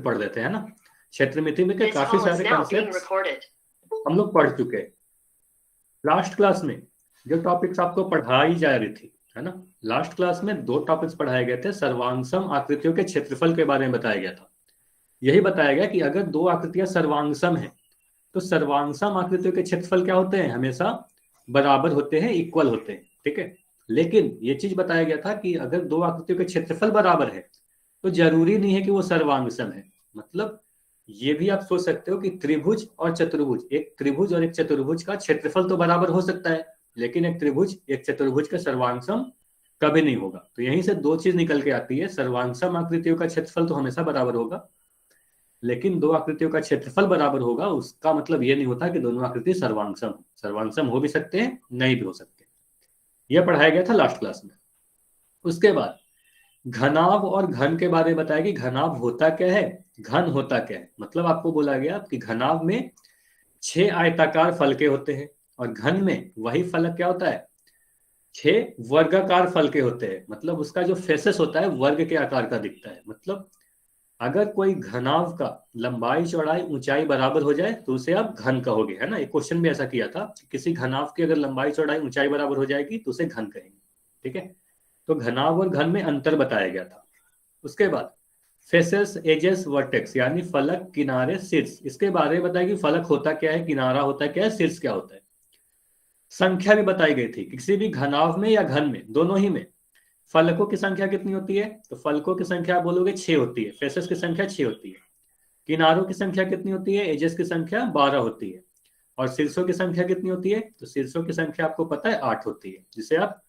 पढ़ लेते हैं ना। क्षेत्रमिति में के काफी सारे कंसेप्ट हम लोग पढ़ चुके हैं। लास्ट क्लास में जो टॉपिक्स आपको पढ़ाई जा रही थी, है ना, लास्ट क्लास में 2 टॉपिक्स पढ़ाए गए थे। सर्वांगसम आकृतियों के क्षेत्रफल के बारे में बताया गया था। यही बताया गया कि अगर 2 आकृतियां सर्वांगसम है तो सर्वांगसम आकृतियों के क्षेत्रफल क्या होते हैं, हमेशा बराबर होते हैं, इक्वल होते हैं, ठीक है। लेकिन ये चीज बताया गया था कि अगर 2 आकृतियों के क्षेत्रफल बराबर है तो जरूरी नहीं है कि वो सर्वांगसम है। मतलब ये भी आप सोच सकते हो कि त्रिभुज और चतुर्भुज, एक त्रिभुज और एक चतुर्भुज का क्षेत्रफल तो बराबर हो सकता है, लेकिन एक त्रिभुज एक चतुर्भुज का सर्वांगसम कभी नहीं होगा। तो यहीं से 2 चीज निकल के आती है, सर्वांगसम आकृतियों का क्षेत्रफल तो हमेशा बराबर होगा, लेकिन 2 आकृतियों का क्षेत्रफल बराबर होगा उसका मतलब ये नहीं होता कि दोनों आकृति सर्वांगसम हो भी सकते हैं, नहीं भी हो सकते। यह पढ़ाया गया था लास्ट क्लास में। उसके बाद घनाभ और घन के बारे में बताया कि घनाभ होता क्या है, घन होता क्या है। मतलब आपको बोला गया कि घनाभ में 6 आयताकार फलके होते हैं और घन में वही फलक क्या होता है, 6 वर्गाकार फलके होते हैं। मतलब उसका जो फेसेस होता है वर्ग के आकार का दिखता है। मतलब अगर कोई घनाभ का लंबाई चौड़ाई ऊंचाई बराबर हो जाए तो उसे आप घन कहोगे, है ना। एक क्वेश्चन भी ऐसा किया था, किसी घनाभ की अगर लंबाई चौड़ाई ऊंचाई बराबर हो जाएगी तो उसे घन कहेंगे, ठीक है। तो घनाभ और घन में अंतर बताया गया था। उसके बाद फेसेस, एजेस, वर्टेक्स यानी फलक, किनारे, शीर्ष, इसके बारे में बताया कि फलक होता क्या है, किनारा होता क्या है, शीर्ष क्या होता है। संख्या भी बताई गई थी, किसी भी घनाभ में या घन में, दोनों ही में फलकों की संख्या कितनी होती है, तो फलकों की संख्या बोलोगे 6 होती है, फेसेस की संख्या 6 होती है। किनारों की संख्या कितनी होती है, एजेस की संख्या 12 होती है। और शीर्षों की संख्या कितनी होती है, तो शीर्षों की संख्या आपको पता है 8 होती है, जिसे आप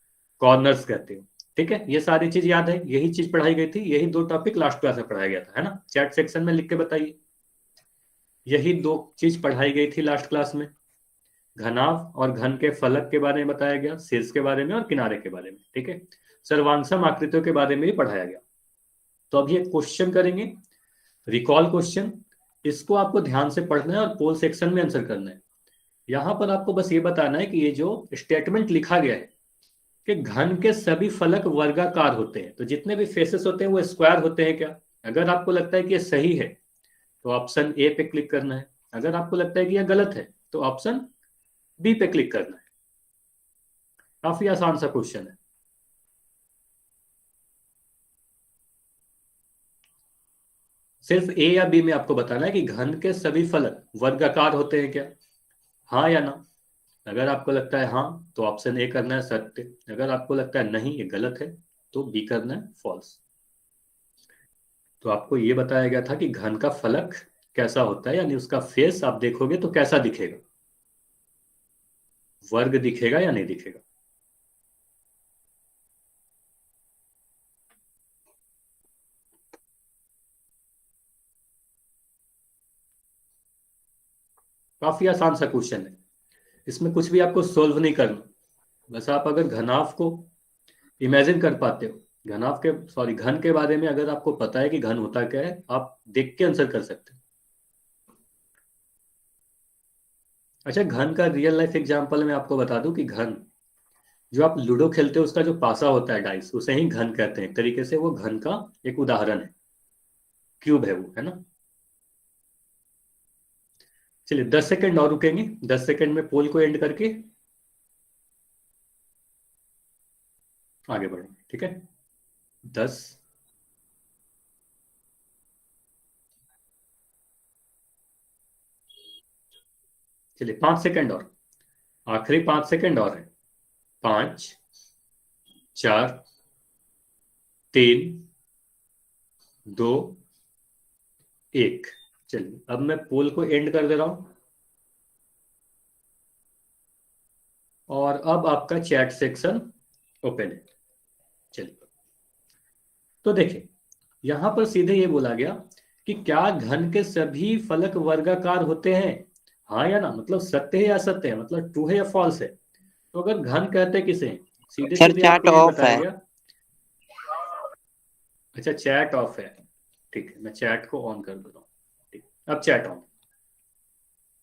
कॉर्नर्स कहते हो, ठीक है। ये सारी चीज याद है, यही चीज पढ़ाई गई थी, यही 2 टॉपिक लास्ट क्लास में पढ़ाया गया था, है ना। चैट सेक्शन में लिख के बताइए, यही 2 चीज पढ़ाई गई थी लास्ट क्लास में। घनाभ और घन के फलक के बारे में बताया गया, शीर्ष के बारे में और किनारे के बारे में, ठीक है। सर्वांगसम आकृतियों के बारे में भी पढ़ाया गया। तो अब ये क्वेश्चन करेंगे, रिकॉल क्वेश्चन। इसको आपको ध्यान से पढ़ना है और पोल सेक्शन में आंसर करना है। यहां पर आपको बस ये बताना है कि ये जो स्टेटमेंट लिखा गया है कि घन के सभी फलक वर्गाकार होते हैं, तो जितने भी फेसेस होते हैं वो स्क्वायर होते हैं क्या। अगर आपको लगता है कि ये सही है तो ऑप्शन ए पे क्लिक करना है, अगर आपको लगता है कि यह गलत है तो ऑप्शन बी पे क्लिक करना है। काफी आसान सा क्वेश्चन है। सिर्फ ए या बी में आपको बताना है कि घन के सभी फलक वर्गाकार होते हैं क्या, हाँ या ना। अगर आपको लगता है हाँ तो ऑप्शन ए करना है सत्य, अगर आपको लगता है नहीं ये गलत है तो बी करना है फॉल्स। तो आपको ये बताया गया था कि घन का फलक कैसा होता है, यानी उसका फेस आप देखोगे तो कैसा दिखेगा, वर्ग दिखेगा या नहीं दिखेगा। काफी आसान सा क्वेश्चन है, इसमें कुछ भी आपको सोल्व नहीं करना। बस आप अगर घनाभ को इमेजिन कर पाते हो, घन के बारे में अगर आपको पता है कि घन होता क्या है, आप देख के आंसर कर सकते हो। अच्छा, घन का रियल लाइफ एग्जांपल मैं आपको बता दूं कि घन जो आप लूडो खेलते हो उसका जो पासा होता है डाइस, उसे ही घन कहते हैं। एक तरीके से वो घन का एक उदाहरण है, क्यूब है वो, है ना। चलिए 10 सेकंड और रुकेंगे, 10 सेकंड में पोल को एंड करके आगे बढ़ेंगे, ठीक है। 10, चलिए 5 सेकंड और, आखिरी 5 सेकंड और है। 5, 4, 3, 2, 1। चलिए अब मैं पोल को एंड कर दे रहा हूं और अब आपका चैट सेक्शन ओपन है। चलिए तो देखिए, यहां पर सीधे ये बोला गया कि क्या घन के सभी फलक वर्गाकार होते हैं, हाँ या ना। मतलब सत्य है या असत्य है, मतलब ट्रू है या फॉल्स है। तो अगर घन कहते किसे, सीधे सर सीधे चैट आपको ये ऑफ बताया है। गया। अच्छा चैट ऑफ है, ठीक है, मैं चैट को ऑन कर देता हूँ। ठीक, अब चैट ऑन।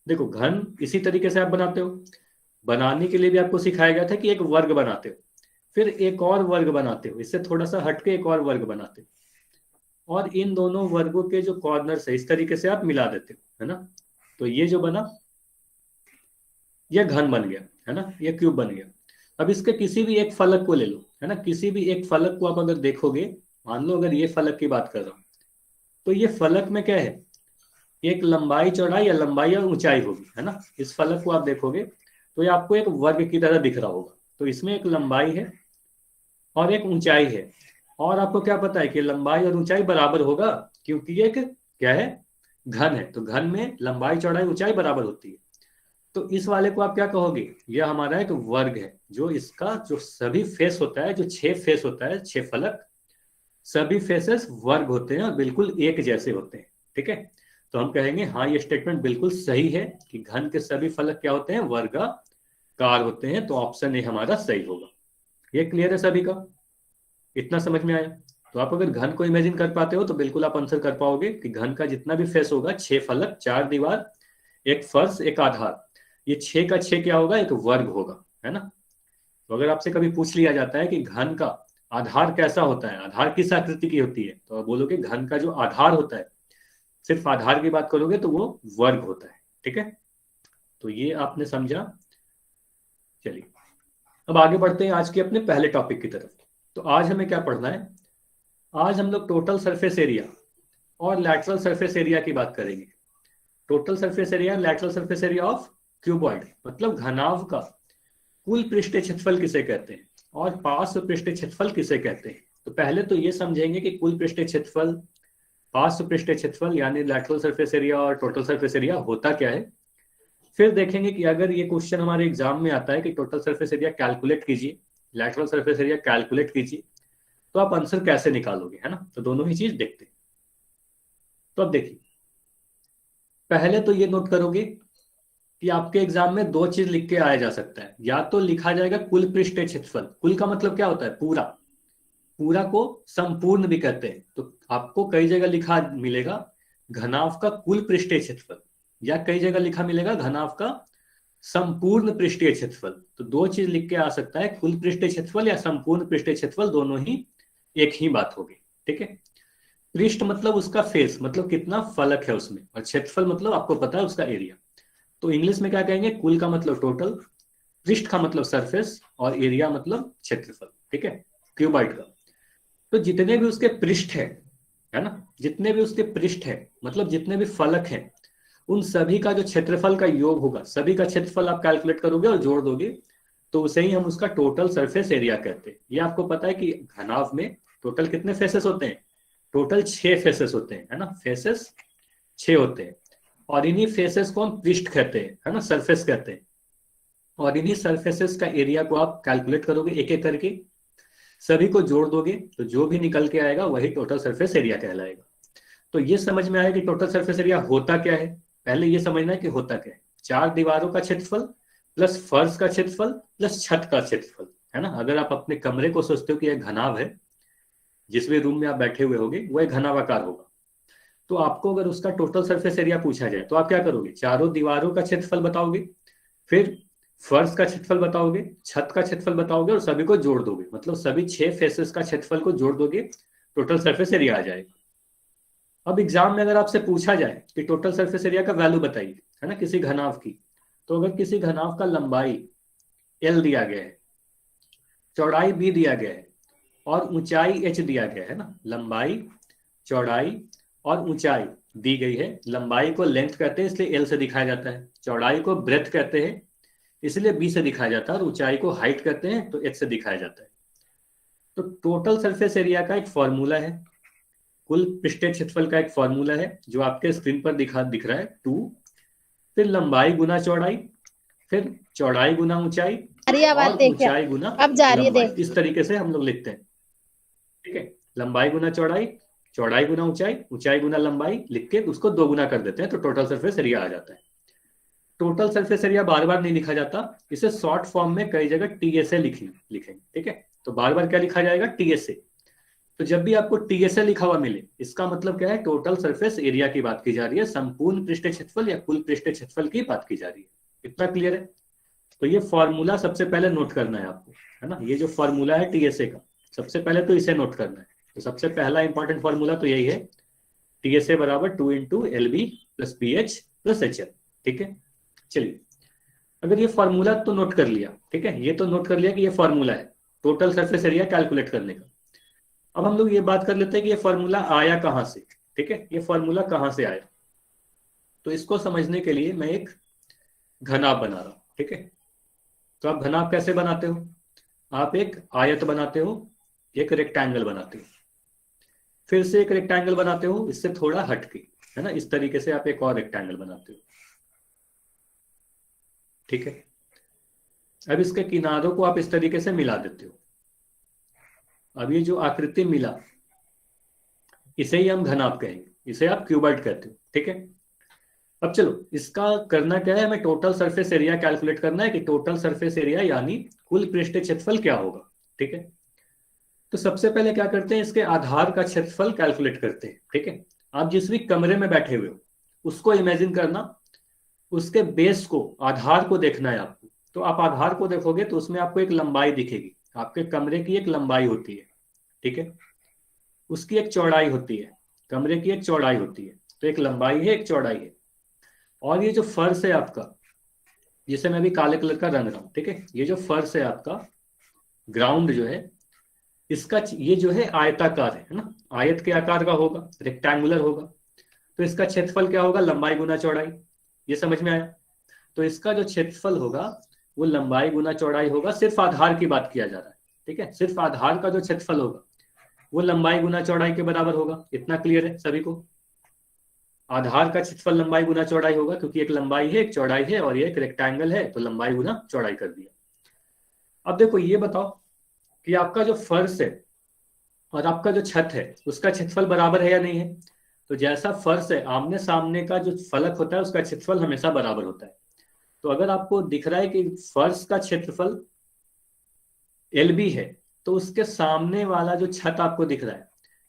देखो घन इसी तरीके से आप बनाते हो, बनाने के लिए भी आपको सिखाया गया था कि एक वर्ग बनाते हो, फिर एक और वर्ग बनाते हो, इससे थोड़ा सा हटके एक और वर्ग बनाते हो। और इन दोनों वर्गों के जो कॉर्नर्स है इस तरीके से आप मिला देते हो, है ना। तो ये जो बना ये घन बन गया, है ना, ये क्यूब बन गया। अब इसके किसी भी एक फलक को ले लो, है ना, किसी भी एक फलक को आप अगर देखोगे, मान लो अगर ये फलक की बात कर रहा हूं, तो ये फलक में क्या है, एक लंबाई चौड़ाई या लंबाई और ऊंचाई होगी, है ना। इस फलक को आप देखोगे तो ये आपको एक वर्ग की तरह दिख रहा होगा। तो इसमें एक लंबाई है और एक ऊंचाई है, और आपको क्या पता है कि लंबाई और ऊंचाई बराबर होगा, क्योंकि ये एक क्या है, घन है। तो घन में लंबाई चौड़ाई ऊंचाई बराबर होती है। तो इस वाले को आप क्या कहोगे, ये हमारा एक वर्ग है, जो इसका जो सभी फेस होता है, जो 6 फेस होता है, 6 फलक, सभी फेसेस वर्ग होते हैं और बिल्कुल एक जैसे होते हैं, ठीक है। तो हम कहेंगे हाँ ये स्टेटमेंट बिल्कुल सही है कि घन के सभी फलक क्या होते हैं, वर्गाकार होते हैं। तो ऑप्शन ए हमारा सही होगा। ये क्लियर है सभी का, इतना समझ में आया। तो आप अगर घन को इमेजिन कर पाते हो तो बिल्कुल आप आंसर कर पाओगे कि घन का जितना भी फेस होगा, 6 फलक, 4 दीवार, एक फर्श, एक आधार, ये 6 का 6 क्या होगा, एक वर्ग होगा, है ना। तो अगर आपसे कभी पूछ लिया जाता है कि घन का आधार कैसा होता है, आधार किस आकृति की होती है, तो आप बोलोगे घन का जो आधार होता है, सिर्फ आधार की बात करोगे तो वो वर्ग होता है, ठीक है। तो ये आपने समझा। चलिए अब आगे बढ़ते हैं आज के अपने पहले टॉपिक की तरफ। तो आज हमें क्या पढ़ना है, आज हम लोग टोटल सरफेस एरिया और लैटरल सरफेस एरिया की बात करेंगे। Total surface area, lateral surface area of cuboid, मतलब घनाभ का कुल पृष्ठीय क्षेत्रफल किसे कहते हैं और पार्श्व पृष्ठीय क्षेत्रफल किसे कहते हैं। तो पहले तो ये समझेंगे कि कुल पृष्ठीय क्षेत्रफल, पार्श्व पृष्ठीय क्षेत्रफल यानी लैटरल सरफेस एरिया और टोटल सरफेस एरिया होता क्या है। फिर देखेंगे कि अगर ये क्वेश्चन हमारे एग्जाम में आता है कि टोटल सरफेस एरिया कैलकुलेट कीजिए, लैटरल सरफेस एरिया कैलकुलेट कीजिए, तो आप आंसर कैसे निकालोगे, है ना। तो दोनों ही चीज देखते हैं। तो अब देखिए, पहले तो ये नोट करोगे कि आपके एग्जाम में 2 चीज लिख के आया जा सकता है। या तो लिखा जाएगा कुल पृष्ठीय क्षेत्रफल, कुल का मतलब क्या होता है, पूरा, पूरा को संपूर्ण भी कहते हैं। तो आपको कई जगह लिखा मिलेगा घनाभ का कुल पृष्ठीय क्षेत्रफल, या कई जगह लिखा मिलेगा घनाभ का संपूर्ण पृष्ठीय क्षेत्रफल। तो 2 चीज लिख के आ सकता है, कुल पृष्ठीय क्षेत्रफल या संपूर्ण पृष्ठीय क्षेत्रफल, दोनों ही एक ही बात होगी, ठीक है। पृष्ठ मतलब उसका फेस, मतलब कितना फलक है उसमें, और क्षेत्रफल मतलब आपको पता है उसका एरिया। तो इंग्लिश में क्या कहेंगे, कुल का मतलब टोटल, पृष्ठ का मतलब सरफेस, और एरिया मतलब क्षेत्रफल, ठीक है, क्यूबॉइड का। तो जितने भी उसके पृष्ठ है ना, जितने भी उसके पृष्ठ है मतलब जितने भी फलक हैं, उन सभी का जो क्षेत्रफल का योग होगा, सभी का क्षेत्रफल आप कैलकुलेट करोगे और जोड़ दोगे, तो उसे ही हम उसका टोटल सरफेस एरिया कहते हैं। ये आपको पता है कि घनाभ में टोटल कितने फेसेस होते हैं, टोटल 6 फेसेस होते हैं, है ना, फेसेस 6 होते हैं। और इन्हीं फेसेस को हम पृष्ठ कहते हैं, है ना, सरफेस कहते हैं। और इन्हीं सरफेसेस का एरिया को आप कैलकुलेट करोगे एक एक करके, सभी को जोड़ दोगे, तो जो भी निकल के आएगा वही टोटल सरफेस एरिया कहलाएगा। तो ये समझ में आया कि टोटल सरफेस एरिया होता क्या है। पहले ये समझना है कि होता क्या है, 4 दीवारों का क्षेत्रफल प्लस फर्श का क्षेत्रफल प्लस छत का क्षेत्रफल, है ना। अगर आप अपने कमरे को सोचते हो कि यह घनाभ है, जिस भी रूम में आप बैठे हुए होगे वो एक घनाभाकार होगा, तो आपको अगर उसका टोटल सरफेस एरिया पूछा जाए तो आप क्या करोगे, चारों दीवारों का क्षेत्रफल बताओगे, फिर फर्श का क्षेत्रफल बताओगे, छत का क्षेत्रफल बताओगे, और सभी को जोड़ दोगे, मतलब सभी 6 फेसेस का क्षेत्रफल को जोड़ दोगे, टोटल सरफेस एरिया आ जाएगा। अब एग्जाम में अगर आपसे पूछा जाए कि टोटल सरफेस एरिया का वैल्यू बताइए, है ना, किसी घनाभ की, तो अगर किसी घनाभ का लंबाई L दिया गया है, चौड़ाई B दिया गया है, और ऊंचाई H दिया गया है ना, लंबाई, चौड़ाई और ऊंचाई दी गई है। लंबाई को लेंथ कहते हैं इसलिए L से दिखाया जाता है, चौड़ाई को ब्रेथ कहते हैं इसलिए B से दिखाया जाता है, और ऊंचाई को हाइट कहते हैं तो H से दिखाया जाता है। तो टोटल सरफेस एरिया का एक फॉर्मूला है, कुल पृष्ठीय क्षेत्रफल का एक फॉर्मूला है जो आपके स्क्रीन पर दिख रहा है 2, फिर लंबाई गुना चौड़ाई, फिर चौड़ाई गुना ऊंचाई, और ऊंचाई गुना लंबाई। इस तरीके से हम लोग लिखते हैं, ठीक है। लंबाई गुना चौड़ाई, चौड़ाई गुना ऊंचाई, ऊंचाई गुना लंबाई लिख के उसको 2 गुना कर देते हैं, तो टोटल सरफेस एरिया आ जाता है। टोटल सरफेस एरिया बार बार नहीं लिखा जाता, इसे शॉर्ट फॉर्म में कई जगह TSA लिखेंगे, ठीक है। तो बार बार क्या लिखा जाएगा, TSA। तो जब भी आपको TSA लिखा हुआ मिले, इसका मतलब क्या है, टोटल सरफेस एरिया की बात की जा रही है, संपूर्ण पृष्ठीय क्षेत्रफल या कुल पृष्ठीय क्षेत्रफल की बात की जा रही है। इतना क्लियर है। तो ये फॉर्मूला सबसे पहले नोट करना है आपको, है ना, ये जो फॉर्मूला है TSA का, सबसे पहले तो इसे नोट करना है। तो सबसे पहला इंपॉर्टेंट फॉर्मूला तो यही है, TSA बराबर 2 into LB plus BH plus HL। ठीक है, चलिए अगर ये फॉर्मूला तो नोट कर लिया, ठीक है, ये तो नोट कर लिया कि ये फॉर्मूला है टोटल सरफेस एरिया कैलकुलेट करने का। अब हम लोग ये बात कर लेते हैं कि ये फॉर्मूला आया कहां से। ठीक है, ये फॉर्मूला कहां से आया, तो इसको समझने के लिए मैं एक घनाभ बना रहा हूं। ठीक है, तो आप घनाभ कैसे बनाते हो, आप एक आयत बनाते हो, एक रेक्टेंगल बनाते हो, फिर से एक रेक्टेंगल बनाते हो इससे थोड़ा हटके, है ना, इस तरीके से आप एक और रेक्टेंगल बनाते हो। ठीक है, अब इसके किनारों को आप इस तरीके से मिला देते हो। अब ये जो आकृति मिला इसे ही हम घनाभ कहेंगे, इसे आप क्यूबॉइड कहते हो। ठीक है, अब चलो इसका करना क्या है, हमें टोटल सरफेस एरिया कैलकुलेट करना है कि टोटल सरफेस एरिया यानी कुल पृष्ठ क्षेत्रफल क्या होगा। ठीक है, तो सबसे पहले क्या करते हैं, इसके आधार का क्षेत्रफल कैलकुलेट करते हैं। ठीक है, आप जिस भी कमरे में बैठे हुए हो उसको इमेजिन करना, उसके बेस को, आधार को देखना है आपको। तो आप आधार को देखोगे तो उसमें आपको एक लंबाई दिखेगी, आपके कमरे की एक लंबाई होती है। ठीक है, उसकी एक चौड़ाई होती है, कमरे की एक चौड़ाई होती है, तो एक लंबाई है एक चौड़ाई है। और ये जो फर्श है आपका, जिसे मैं अभी काले कलर का रंग रहा हूं, ठीक है, ये जो फर्श है आपका, ग्राउंड जो है इसका, ये जो है आयताकार है ना, आयत के आकार का होगा, रेक्टेंगुलर होगा, तो इसका क्षेत्रफल क्या होगा, लंबाई गुना चौड़ाई। ये समझ में आया, तो इसका जो क्षेत्रफल होगा वो लंबाई गुना चौड़ाई होगा, सिर्फ आधार की बात किया जा रहा है। ठीक है, सिर्फ आधार का जो क्षेत्रफल होगा वो लंबाई गुना चौड़ाई के बराबर होगा। इतना क्लियर है सभी को, आधार का क्षेत्रफल लंबाई गुना चौड़ाई होगा, क्योंकि एक लंबाई है एक चौड़ाई है और ये एक रेक्टेंगल है, तो लंबाई गुना चौड़ाई कर दिया। अब देखो ये बताओ कि आपका जो फर्श है और आपका जो छत है उसका क्षेत्रफल बराबर है या नहीं है। तो जैसा फर्श है, आमने सामने का जो फलक होता है उसका क्षेत्रफल हमेशा बराबर होता है। तो अगर आपको दिख रहा है कि फर्श का क्षेत्रफल LB है, तो उसके सामने वाला जो छत आपको दिख रहा है,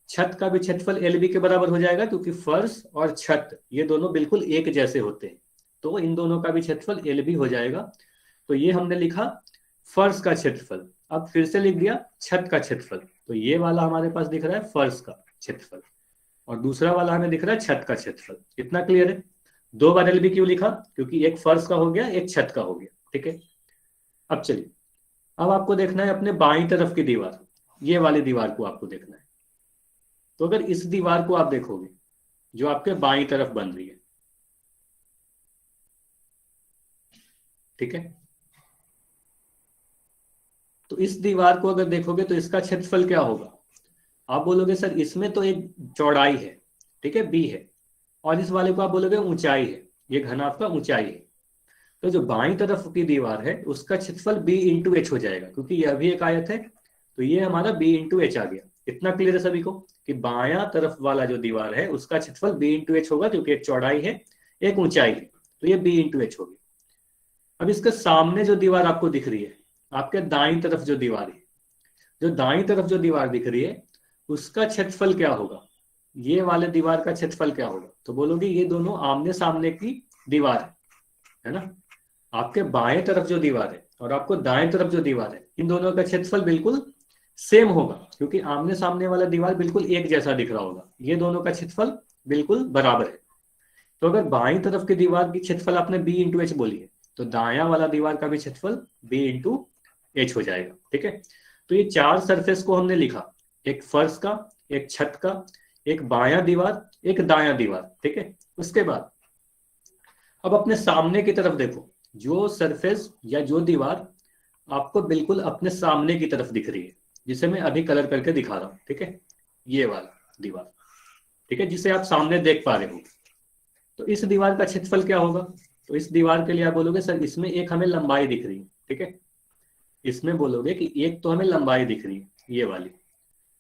छत का भी क्षेत्रफल LB के बराबर हो जाएगा, क्योंकि फर्श और छत ये दोनों बिल्कुल एक जैसे होते हैं, तो इन दोनों का भी क्षेत्रफल LB हो जाएगा। तो ये हमने लिखा फर्श का क्षेत्रफल। अब फिर से लिख दिया छत का क्षेत्रफल, तो ये वाला हमारे पास दिख रहा है फर्श का क्षेत्रफल और दूसरा वाला हमें दिख रहा है छत का क्षेत्रफल। इतना क्लियर है। 2 बार LB क्यों लिखा, क्योंकि एक फर्श का हो गया एक छत का हो गया। ठीक है, अब चलिए, अब आपको देखना है अपने बाईं तरफ की दीवार, ये वाली दीवार को आपको देखना है। तो अगर इस दीवार को आप देखोगे जो आपके बाईं तरफ बन रही है, ठीक है, तो इस दीवार को अगर देखोगे तो इसका क्षेत्रफल क्या होगा। आप बोलोगे सर इसमें तो एक चौड़ाई है, ठीक है, B है, और इस वाले को आप बोलोगे ऊंचाई है, ये घनाभ का ऊंचाई है। तो जो बाईं तरफ की दीवार है उसका क्षेत्रफल B इंटू H हो जाएगा, क्योंकि यह भी एक आयत है, तो ये हमारा B इंटू H आ गया। इतना क्लियर है सभी को कि बायां तरफ वाला जो दीवार है उसका क्षेत्रफल B इंटू H होगा, क्योंकि एक चौड़ाई है एक ऊंचाई है, तो ये B इंटू H होगी। अब इसके सामने जो दीवार आपको दिख रही है, आपके दाईं तरफ जो दीवार है, जो दाईं तरफ जो दीवार दिख रही है उसका क्षेत्रफल क्या होगा, ये वाले दीवार का क्षेत्रफल क्या होगा। तो बोलोगे ये दोनों आमने सामने की दीवार है ना, आपके बाएं तरफ जो दीवार है और आपको दाएं तरफ जो दीवार है, इन दोनों का क्षेत्रफल बिल्कुल सेम होगा, क्योंकि आमने सामने वाला दीवार बिल्कुल एक जैसा दिख रहा होगा, ये दोनों का क्षेत्रफल बिल्कुल बराबर है। तो अगर बाईं तरफ की दीवार की क्षेत्रफल आपने B इंटू H बोली है, तो दायां वाला दीवार का भी क्षेत्रफल B इंटू H हो जाएगा। ठीक है, तो ये 4 सरफेस को हमने लिखा, एक फर्श का, एक छत का, एक बायां दीवार, एक दायां दीवार। ठीक है, उसके बाद अब अपने सामने की तरफ देखो, जो सरफेस या जो दीवार आपको बिल्कुल अपने सामने की तरफ दिख रही है, जिसे मैं अभी कलर करके दिखा रहा हूं, ठीक है, ये वाला दीवार, ठीक है, जिसे आप सामने देख पा रहे हो, तो इस दीवार का क्षेत्रफल क्या होगा। तो इस दीवार के लिए आप बोलोगे सर इसमें एक हमें लंबाई दिख रही है, ठीक है, इसमें बोलोगे कि एक तो हमें लंबाई दिख रही है ये वाली,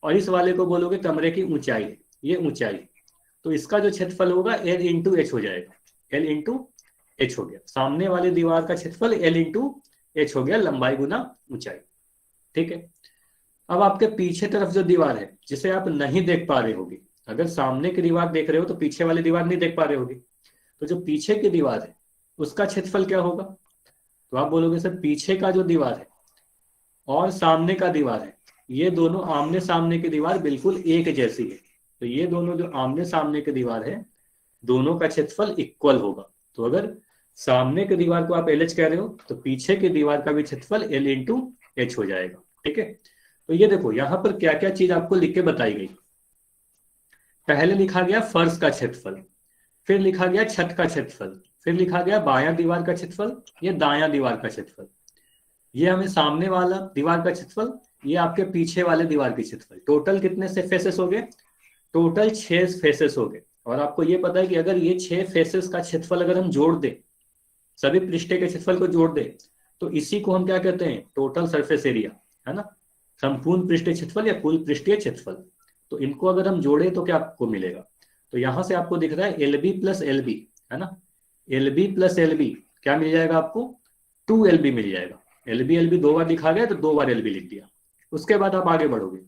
और इस वाले को बोलोगे कमरे की ऊंचाई है, ये ऊंचाई, तो इसका जो क्षेत्रफल होगा L इंटू H हो जाएगा, L इंटू H हो गया। सामने वाली दीवार का क्षेत्रफल L इंटू H हो गया, लंबाई गुना ऊंचाई। ठीक है, अब आपके पीछे तरफ जो दीवार है जिसे आप नहीं देख पा रहे होगे, अगर सामने की दीवार देख रहे हो तो पीछे वाली दीवार नहीं देख पा रहे होगे, तो जो पीछे की दीवार है उसका क्षेत्रफल क्या होगा। तो आप बोलोगे सर पीछे का जो दीवार है और सामने का दीवार है ये दोनों आमने सामने की दीवार बिल्कुल एक जैसी है, तो ये दोनों जो आमने सामने की दीवार है दोनों का क्षेत्रफल इक्वल होगा। तो अगर सामने की दीवार को आप एल एच कह रहे हो तो पीछे की दीवार का भी क्षेत्रफल एल इंटू एच हो जाएगा। ठीक है, तो ये देखो यहाँ पर क्या क्या चीज आपको लिख के बताई गई। पहले लिखा गया फर्श का क्षेत्रफल, फिर लिखा गया छत का क्षेत्रफल, फिर लिखा गया बायां दीवार का क्षेत्रफल, ये दायां दीवार का क्षेत्रफल, ये हमें सामने वाला दीवार का क्षेत्रफल, ये आपके पीछे वाले दीवार की क्षेत्रफल। टोटल कितने से फेसेस हो गए? टोटल 6 फेसेस हो गए। और आपको ये पता है कि अगर ये 6 फेसेस का क्षेत्रफल अगर हम जोड़ दें, सभी पृष्ठे के क्षेत्रफल को जोड़ दें, तो इसी को हम क्या कहते हैं? टोटल सरफेस एरिया, है ना, संपूर्ण पृष्ठीय क्षेत्रफल या कुल पृष्ठीय क्षेत्रफल। तो इनको अगर हम जोड़े तो क्या आपको मिलेगा? तो यहां से आपको दिख रहा है L B plus L B, है ना, L B plus L B क्या मिल जाएगा आपको? 2LB मिल जाएगा। एल बी 2 बार लिखा गया तो 2 बार एल बी लिख दिया। उसके बाद आप आगे बढ़ोगे,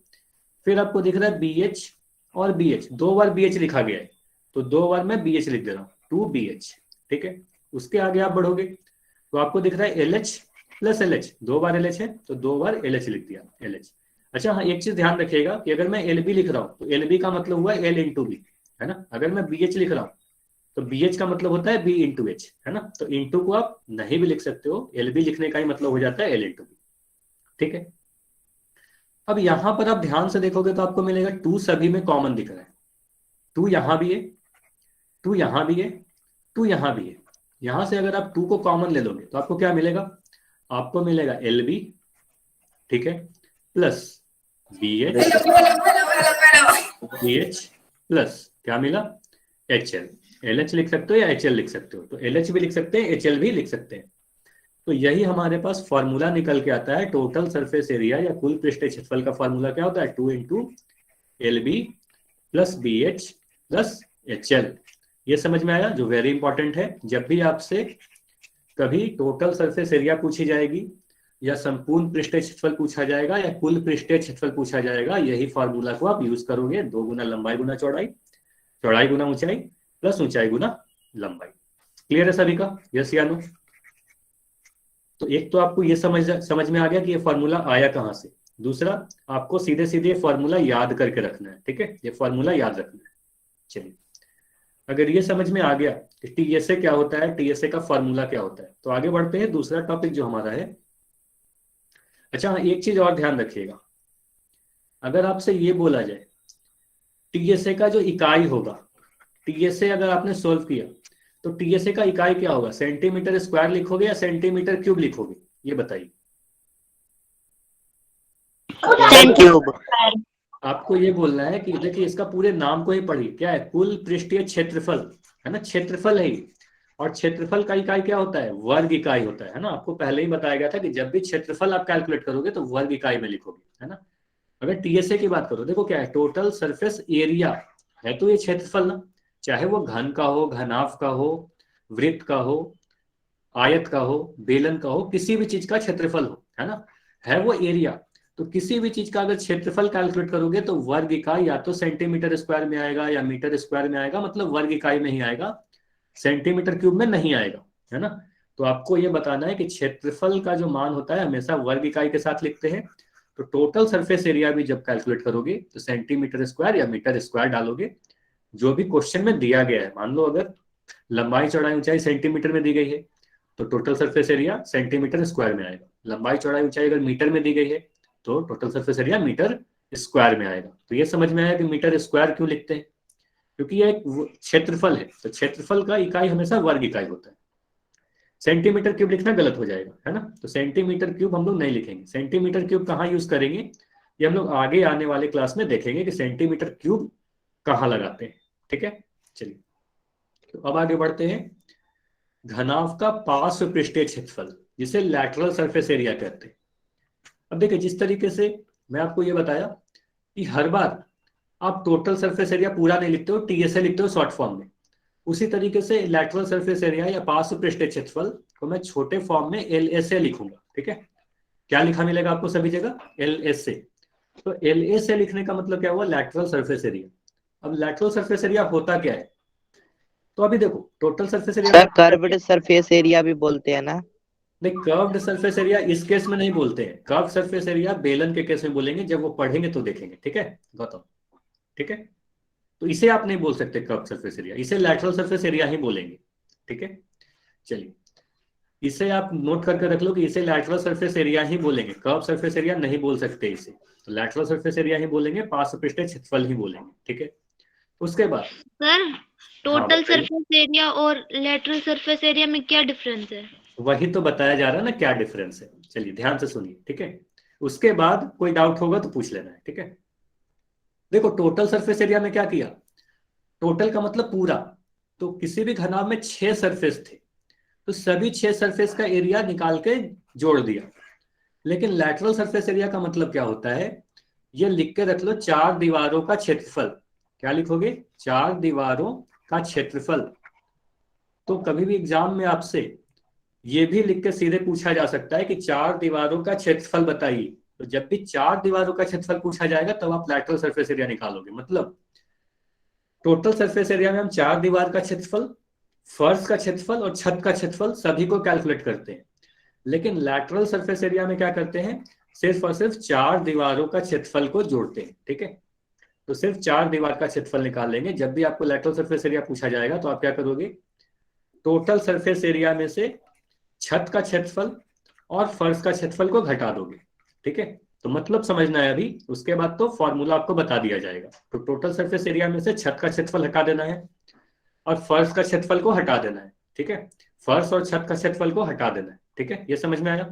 फिर आपको दिख रहा है बी एच और बी एच, 2 बार बी एच लिखा गया है तो 2 बार मैं बी एच लिख दे रहा हूँ, 2BH। ठीक है, उसके आगे आप बढ़ोगे तो आपको दिख रहा है L H plus L H, 2 बार एल एच है तो 2 बार एल एच लिख दिया, एल एच। अच्छा हाँ, एक चीज ध्यान रखिएगा कि अगर मैं एल बी लिख रहा हूँ तो एल बी का मतलब हुआ एल इंटू बी, है ना। अगर मैं बी एच लिख रहा हूँ तो बी एच का मतलब होता है बी इंटू एच, है ना। तो इंटू को आप नहीं भी लिख सकते हो, एल बी लिखने का ही मतलब हो जाता है एल इंटू बी। ठीक है, अब यहां पर आप ध्यान से देखोगे तो आपको मिलेगा 2 सभी में कॉमन दिख रहा है। 2 यहां भी है, 2 यहां भी है, 2 यहां भी है। यहां से अगर आप 2 को कॉमन ले लोगे तो आपको क्या मिलेगा? आपको मिलेगा एल बी, ठीक है, plus B H, B H plus क्या मिला? H L. एल एच लिख सकते हो या एच एल लिख सकते हो, तो एल एच भी लिख सकते हैं, एच एल भी लिख सकते हैं। तो यही हमारे पास फॉर्मूला निकल के आता है टोटल सरफेस एरिया या कुल पृष्ठीय क्षेत्रफल का फॉर्मूला क्या होता है? 2 into L B plus B H plus H L. ये समझ में आया? जो वेरी इंपॉर्टेंट है, जब भी आपसे कभी टोटल सरफेस एरिया पूछी जाएगी या संपूर्ण पृष्ठीय क्षेत्रफल पूछा जाएगा या कुल पृष्ठीय क्षेत्रफल पूछा जाएगा, यही फॉर्मूला को आप यूज करोगे। 2 गुना लंबाई गुना चौड़ाई, चौड़ाई गुना ऊंचाई प्लस ऊंचाई गुना लंबाई। क्लियर है सभी का? यस या नो? तो एक तो आपको ये समझ में आ गया कि ये फॉर्मूला आया कहां से। दूसरा, आपको सीधे सीधे फॉर्मूला याद करके रखना है। ठीक है, ये फॉर्मूला याद रखना है। चलिए, अगर ये समझ में आ गया कि टीएसए क्या होता है, टीएसए का फॉर्मूला क्या होता है, तो आगे बढ़ते हैं दूसरा टॉपिक जो हमारा है। अच्छा हाँ, एक चीज और ध्यान रखिएगा, अगर आपसे ये बोला जाए टीएसए का जो इकाई होगा, टीएसए अगर आपने सोल्व किया तो टीएसए का इकाई क्या होगा? सेंटीमीटर स्क्वायर लिखोगे या सेंटीमीटर क्यूब लिखोगे? ये बताइए। क्यूब। आपको ये बोलना है कि देखिए इसका पूरे नाम को ही पढ़िए, क्या है? कुल पृष्ठीय क्षेत्रफल, है ना, क्षेत्रफल है। और क्षेत्रफल का इकाई क्या होता है? वर्ग इकाई होता है ना। आपको पहले ही बताया गया था कि जब भी क्षेत्रफल आप कैलकुलेट करोगे तो वर्ग इकाई में लिखोगे, है ना। अगर टीएसए की बात करो, देखो क्या है? टोटल सरफेस एरिया है, तो ये क्षेत्रफल ना, चाहे वो घन का हो, घनाभ का हो, वृत्त का हो, आयत का हो, बेलन का हो, किसी भी चीज का क्षेत्रफल हो, है ना, है वो एरिया। तो किसी भी चीज का अगर क्षेत्रफल कैलकुलेट करोगे तो वर्ग इकाई या तो सेंटीमीटर स्क्वायर में आएगा या मीटर स्क्वायर में आएगा, मतलब वर्ग इकाई में ही आएगा, सेंटीमीटर क्यूब में नहीं आएगा, है ना। तो आपको ये बताना है कि क्षेत्रफल का जो मान होता है हमेशा वर्ग इकाई के साथ लिखते हैं। तो टोटल सरफेस एरिया भी जब कैलकुलेट करोगे तो सेंटीमीटर स्क्वायर या मीटर स्क्वायर डालोगे, जो भी क्वेश्चन में दिया गया है। मान लो अगर लंबाई चौड़ाई ऊंचाई सेंटीमीटर में दी गई है तो total surface area centimetre square में आएगा। लंबाई चौड़ाई ऊंचाई अगर मीटर में दी गई है तो total surface area metre square में आएगा। तो ये समझ में आया कि मीटर स्क्वायर क्यों लिखते हैं, क्योंकि ये एक क्षेत्रफल है, तो क्षेत्रफल का इकाई हमेशा वर्ग इकाई होता है। सेंटीमीटर क्यूब लिखना गलत हो जाएगा, है ना। तो सेंटीमीटर क्यूब हम लोग नहीं लिखेंगे। सेंटीमीटर क्यूब कहाँ यूज करेंगे, ये हम लोग आगे आने वाले क्लास में देखेंगे कि सेंटीमीटर क्यूब कहाँ लगाते हैं। ठीक है, चलिए तो अब आगे बढ़ते हैं। घनाभ का पार्श्व पृष्ठीय क्षेत्रफल, जिसे लैटरल सरफेस एरिया कहते हैं। अब देखिए, जिस तरीके से मैं आपको ये बताया कि हर बार आप टोटल सरफेस एरिया पूरा नहीं लिखते हो, टीएसए लिखते हो शॉर्ट फॉर्म में, उसी तरीके से लैटरल सरफेस एरिया या पार्श्व पृष्ठीय क्षेत्रफल को मैं छोटे फॉर्म में एलएसए लिखूंगा। ठीक है, क्या लिखा मिलेगा आपको सभी जगह? एलएसए। तो एलएसए लिखने का मतलब क्या हुआ? Lateral surface area. अब लैटरल सरफेस एरिया होता क्या है? तो अभी देखो, total surface area curved surface area भी बोलते हैं ना। नहीं, कर्व्ड सरफेस एरिया इस केस में नहीं बोलते हैं। कर्व्ड सरफेस एरिया बेलन के केस में बोलेंगे, जब वो पढ़ेंगे तो देखेंगे। ठीक है गौतम? ठीक है, तो इसे आप नहीं बोल सकते कर्व्ड सरफेस एरिया, इसे लैटरल सरफेस एरिया ही बोलेंगे। ठीक है, चलिए इसे आप नोट करके रख लो कि इसे लैटरल सरफेस एरिया ही बोलेंगे, कर्व सरफेस एरिया नहीं बोल सकते इसे। तो लैटरल सरफेस एरिया ही बोलेंगे, पार्श्व पृष्ठीय क्षेत्रफल ही बोलेंगे। ठीक है, उसके बाद सर हाँ टोटल बताइए। सरफेस एरिया और लेटरल सरफेस एरिया में क्या डिफरेंस है? वही तो बताया जा रहा है ना क्या डिफरेंस है। चलिए ध्यान से सुनिए। ठीक है, उसके बाद कोई डाउट होगा तो पूछ लेना है। ठीक है, देखो टोटल सरफेस एरिया में क्या किया, टोटल का मतलब पूरा। तो किसी भी घनाभ में 6 सरफेस थे, तो सभी 6 सरफेस का एरिया निकाल के जोड़ दिया। लेकिन लैटरल सरफेस एरिया का मतलब क्या होता है, ये लिख के रख लो, 4 दीवारों का क्षेत्रफल। क्या लिखोगे? 4 दीवारों का क्षेत्रफल। तो कभी भी एग्जाम में आपसे ये भी लिख के सीधे पूछा जा सकता है कि 4 दीवारों का क्षेत्रफल बताइए। तो जब भी 4 दीवारों का क्षेत्रफल पूछा जाएगा तब आप लैटरल सरफेस एरिया निकालोगे। मतलब टोटल सरफेस एरिया में हम 4 दीवार का क्षेत्रफल, फर्श का क्षेत्रफल और छत का क्षेत्रफल सभी को कैलकुलेट करते हैं। लेकिन लैटरल सरफेस एरिया में क्या करते हैं, सिर्फ और सिर्फ 4 दीवारों का क्षेत्रफल को जोड़ते हैं। ठीक है, तो सिर्फ 4 दीवार का क्षेत्रफल निकाल लेंगे। जब भी आपको लैटरल सरफेस एरिया पूछा जाएगा तो आप क्या करोगे, टोटल सरफेस एरिया में से छत का क्षेत्रफल और फर्श का क्षेत्रफल को घटा दोगे। ठीक है, तो मतलब समझना है अभी, उसके बाद तो फॉर्मूला आपको बता दिया जाएगा। तो टोटल सरफेस एरिया में से छत का क्षेत्रफल हटा देना है और फर्श का क्षेत्रफल को हटा देना है। ठीक है, फर्श और छत का क्षेत्रफल को हटा देना है। ठीक है, ये समझ में आया?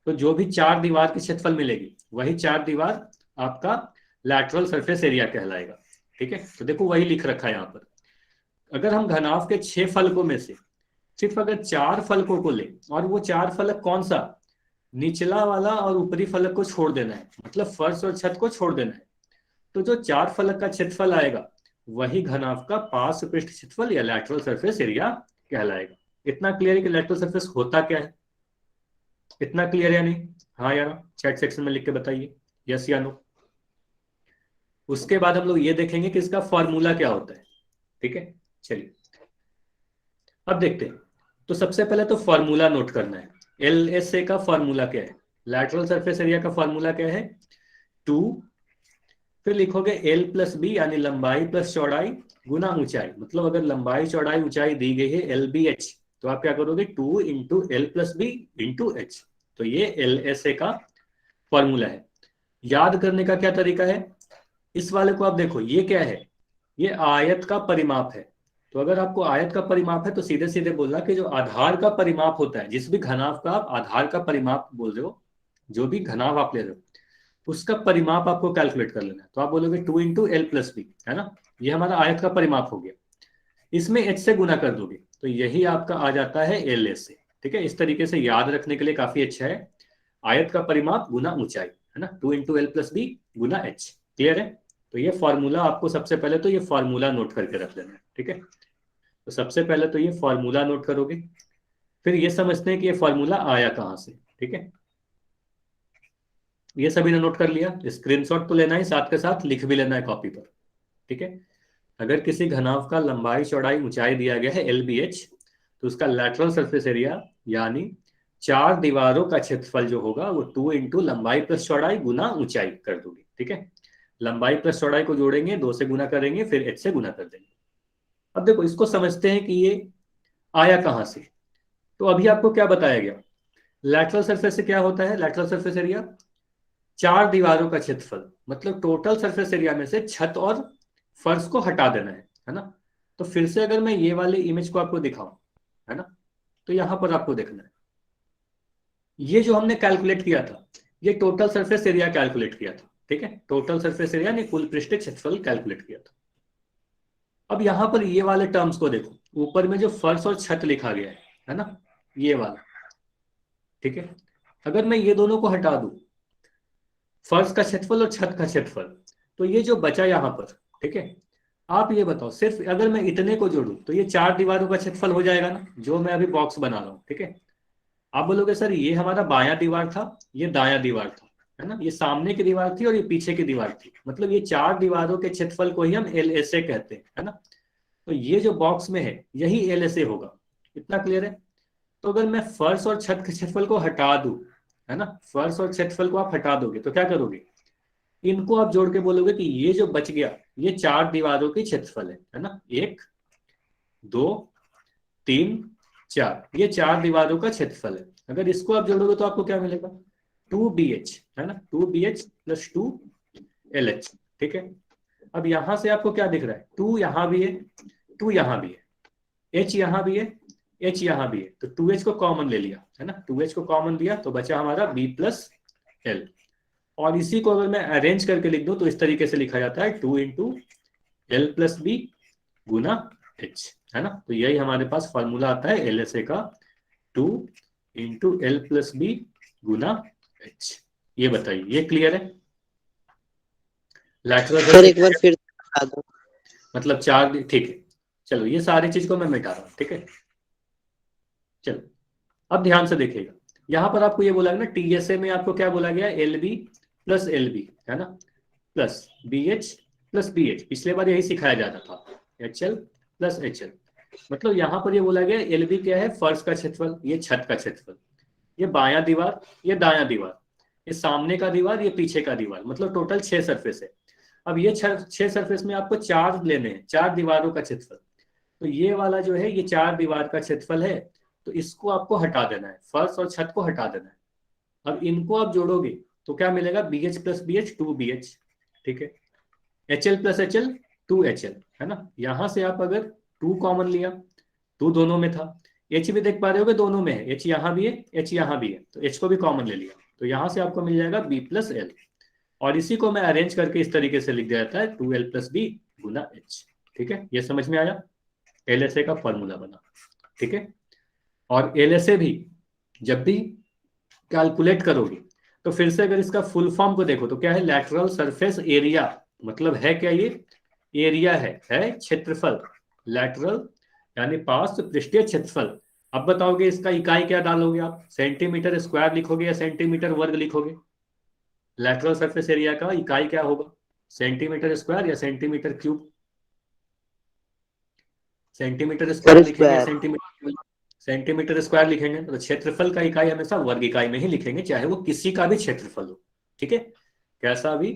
तो जो भी 4 दीवार की क्षेत्रफल मिलेगी वही 4 दीवार आपका लैटरल सरफेस एरिया कहलाएगा। ठीक है, तो देखो वही लिख रखा है यहाँ पर। अगर हम घनाभ के 6 फलकों में से सिर्फ अगर 4 फलकों को ले, और वो 4 फलक कौन सा, निचला वाला और ऊपरी फलक को छोड़ देना है, मतलब फर्श और छत को छोड़ देना है, तो जो 4 फलक का क्षेत्रफल आएगा वही घनाभ का पार्श्व पृष्ठ क्षेत्रफल या लैटरल सरफेस एरिया कहलाएगा। इतना क्लियर है कि लैटरल सरफेस होता क्या है? इतना क्लियर है या नहीं? हाँ यार, चैट सेक्शन में लिख के बताइए यस या नो। उसके बाद हम लोग ये देखेंगे कि इसका फॉर्मूला क्या होता है। ठीक है, चलिए अब देखते हैं। तो सबसे पहले तो फॉर्मूला नोट करना है। एलएसए का फॉर्मूला क्या है, लैटरल सरफेस एरिया का फॉर्मूला क्या है, 2, फिर लिखोगे एल प्लस बी यानी लंबाई प्लस चौड़ाई गुना ऊंचाई। मतलब अगर लंबाई चौड़ाई ऊंचाई दी गई है एल बी एच, तो आप क्या करोगे, 2 into L plus B into H. तो ये एल एस ए का फॉर्मूला है। याद करने का क्या तरीका है, इस वाले को आप देखो, ये क्या है, ये आयत का परिमाप है। तो अगर आपको आयत का परिमाप है तो सीधे सीधे बोलना कि जो आधार का परिमाप होता है, जिस भी घनाभ का आप आधार का परिमाप बोल रहे हो, जो भी घनाभ आप ले रहे हो उसका परिमाप आपको कैलकुलेट कर लेना है। तो आप बोलोगे 2 इंटू एल प्लस बी, है ना, ये हमारा आयत का परिमाप हो गया। इसमें एच से गुना कर दोगे तो यही आपका आ जाता है एल एस से। ठीक है, इस तरीके से याद रखने के लिए काफी अच्छा है, आयत का परिमाप गुना ऊंचाई, है ना, 2 इंटू एल प्लस बी गुना एच। क्लियर है? तो ये फॉर्मूला आपको सबसे पहले तो ये फॉर्मूला नोट करके रख लेना है। ठीक है, तो सबसे पहले तो ये फॉर्मूला नोट करोगे, फिर ये समझते हैं कि ये फॉर्मूला आया कहां से। ठीक है, ये सभी ने नोट कर लिया, स्क्रीनशॉट तो लेना ही, साथ के साथ लिख भी लेना है कॉपी पर। ठीक है, अगर किसी घनाभ का लंबाई चौड़ाई ऊंचाई दिया गया है एल बी एच, तो उसका लैटरल सरफेस एरिया यानी 4 दीवारों का क्षेत्रफल जो होगा वो 2 इंटू लंबाई प्लस चौड़ाई गुना ऊंचाई कर दोगे। ठीक है, लंबाई प्लस चौड़ाई को जोड़ेंगे, 2 से गुना करेंगे, फिर एच से गुना कर देंगे। अब देखो इसको समझते हैं कि ये आया कहां से। तो अभी आपको क्या बताया गया, लैटरल सरफेस से क्या होता है, लैटरल सरफेस एरिया 4 दीवारों का क्षेत्रफल, मतलब टोटल सरफेस एरिया में से छत और फर्श को हटा देना है ना। तो फिर से अगर मैं ये वाली इमेज को आपको दिखाऊं, है ना, तो यहां पर आपको देखना है, ये जो हमने कैलकुलेट किया था ये टोटल सरफेस एरिया कैलकुलेट किया था। ठीक है, टोटल सरफेस एरिया ने कुल पृष्ठीय क्षेत्रफल कैलकुलेट किया था। अब यहां पर ये वाले टर्म्स को देखो, ऊपर में जो फर्श और छत लिखा गया है ना, ये वाला। ठीक है, अगर मैं ये दोनों को हटा दूं, फर्श का क्षेत्रफल और छत का क्षेत्रफल, तो ये जो बचा यहां पर, ठीक है, आप ये बताओ सिर्फ अगर मैं इतने को जोड़ूं तो ये 4 दीवारों का क्षेत्रफल हो जाएगा ना, जो मैं अभी बॉक्स बना रहा हूं। ठीक है, आप बोलोगे सर ये हमारा बायां दीवार था, ये दायां दीवार था, है ना, ये सामने की दीवार थी और ये पीछे की दीवार थी, मतलब ये 4 दीवारों के क्षेत्रफल को ही हम एल एस ए कहते हैं, है ना। तो ये जो बॉक्स में है यही एल एस ए होगा। इतना क्लियर है? तो अगर मैं फर्श और छत के क्षेत्रफल को हटा दूं, है ना, फर्श और क्षेत्रफल को आप हटा दोगे तो क्या करोगे, इनको आप जोड़ के बोलोगे कि ये जो बच गया ये 4 दीवारों की क्षेत्रफल है ना, 1 2 3 4, ये 4 दीवारों का क्षेत्रफल है। अगर इसको आप जोड़ोगे तो आपको क्या मिलेगा, 2BH, है ना, 2BH प्लस 2LH। ठीक है, अब यहां से आपको क्या दिख रहा है, 2 यहां भी है, 2 यहां भी है, H यहां भी है, H यहां भी है, तो 2H को कॉमन ले लिया, है ना, 2H को कॉमन लिया तो बचा हमारा B प्लस एल। और इसी को अगर मैं अरेंज करके लिख दूं तो इस तरीके से लिखा जाता है 2 इंटू एल प्लस बी गुना एच, है ना। तो यही हमारे पास फॉर्मूला आता है LSA का, 2 इंटू एल प्लस बी गुना एच। ये बताइए, ये क्लियर है? सर एक बार लैटरल फिर बता दो। मतलब 4, ठीक है, चलो ये सारी चीज को मैं मिटा रहा हूं, ठीक है। चलो अब ध्यान से देखिएगा, यहां पर आपको ये बोला गया ना, TSA में आपको क्या बोला गया, LB प्लस LB, है ना, प्लस BH प्लस BH, पिछले बार यही सिखाया जाता था, HL प्लस HL। मतलब यहां पर ये बोला गया LB क्या है, फर्श का क्षेत्रफल, ये छत का क्षेत्रफल, ये बायां दीवार, ये दायां दीवार, ये सामने का दीवार, ये पीछे का दीवार, मतलब टोटल 6 सरफेस है। अब ये 6 सरफेस में आपको 4 लेने हैं, 4 दीवारों का क्षेत्रफल। तो ये वाला जो है ये 4 दीवार का क्षेत्रफल है, तो इसको आपको हटा देना है, फर्श और छत को हटा देना है। अब इनको आप जोड़ोगे तो क्या मिलेगा, BH प्लस BH 2BH, ठीक है, HL प्लस HL 2HL, है ना। यहां से आप अगर 2 कॉमन लिया, 2 दोनों में था, H भी देख पा रहे होगे दोनों में है, H यहां भी है, H यहां भी है, तो H को भी कॉमन ले लिया, तो यहां से आपको मिल जाएगा B प्लस एल। और इसी को मैं अरेंज करके इस तरीके से लिख दिया जाता है 2L प्लस बी गुना एच। ठीक है, ये समझ में आया, LSA का फॉर्मूला बना। ठीक है, और LSA भी जब भी कैलकुलेट करोगे तो फिर से अगर इसका फुल फॉर्म को देखो तो क्या है, लैटरल सरफेस एरिया, मतलब है क्या, ये एरिया है क्षेत्रफल, लैटरल यानी पार्श्व पृष्ठीय क्षेत्रफल। अब बताओगे इसका इकाई क्या डालोगे आप, सेंटीमीटर स्क्वायर लिखोगे या सेंटीमीटर वर्ग लिखोगे? लैटरल सरफेस एरिया का इकाई क्या होगा, सेंटीमीटर स्क्वायर या centimetre cube? Centimetre sir square लिखेंगे, स्क्वायर। सेंटीमीटर स्क्वायर लिखेंगे, तो क्षेत्रफल का इकाई हमेशा वर्ग इकाई में ही लिखेंगे, चाहे वो किसी का भी क्षेत्रफल हो। ठीक है, कैसा भी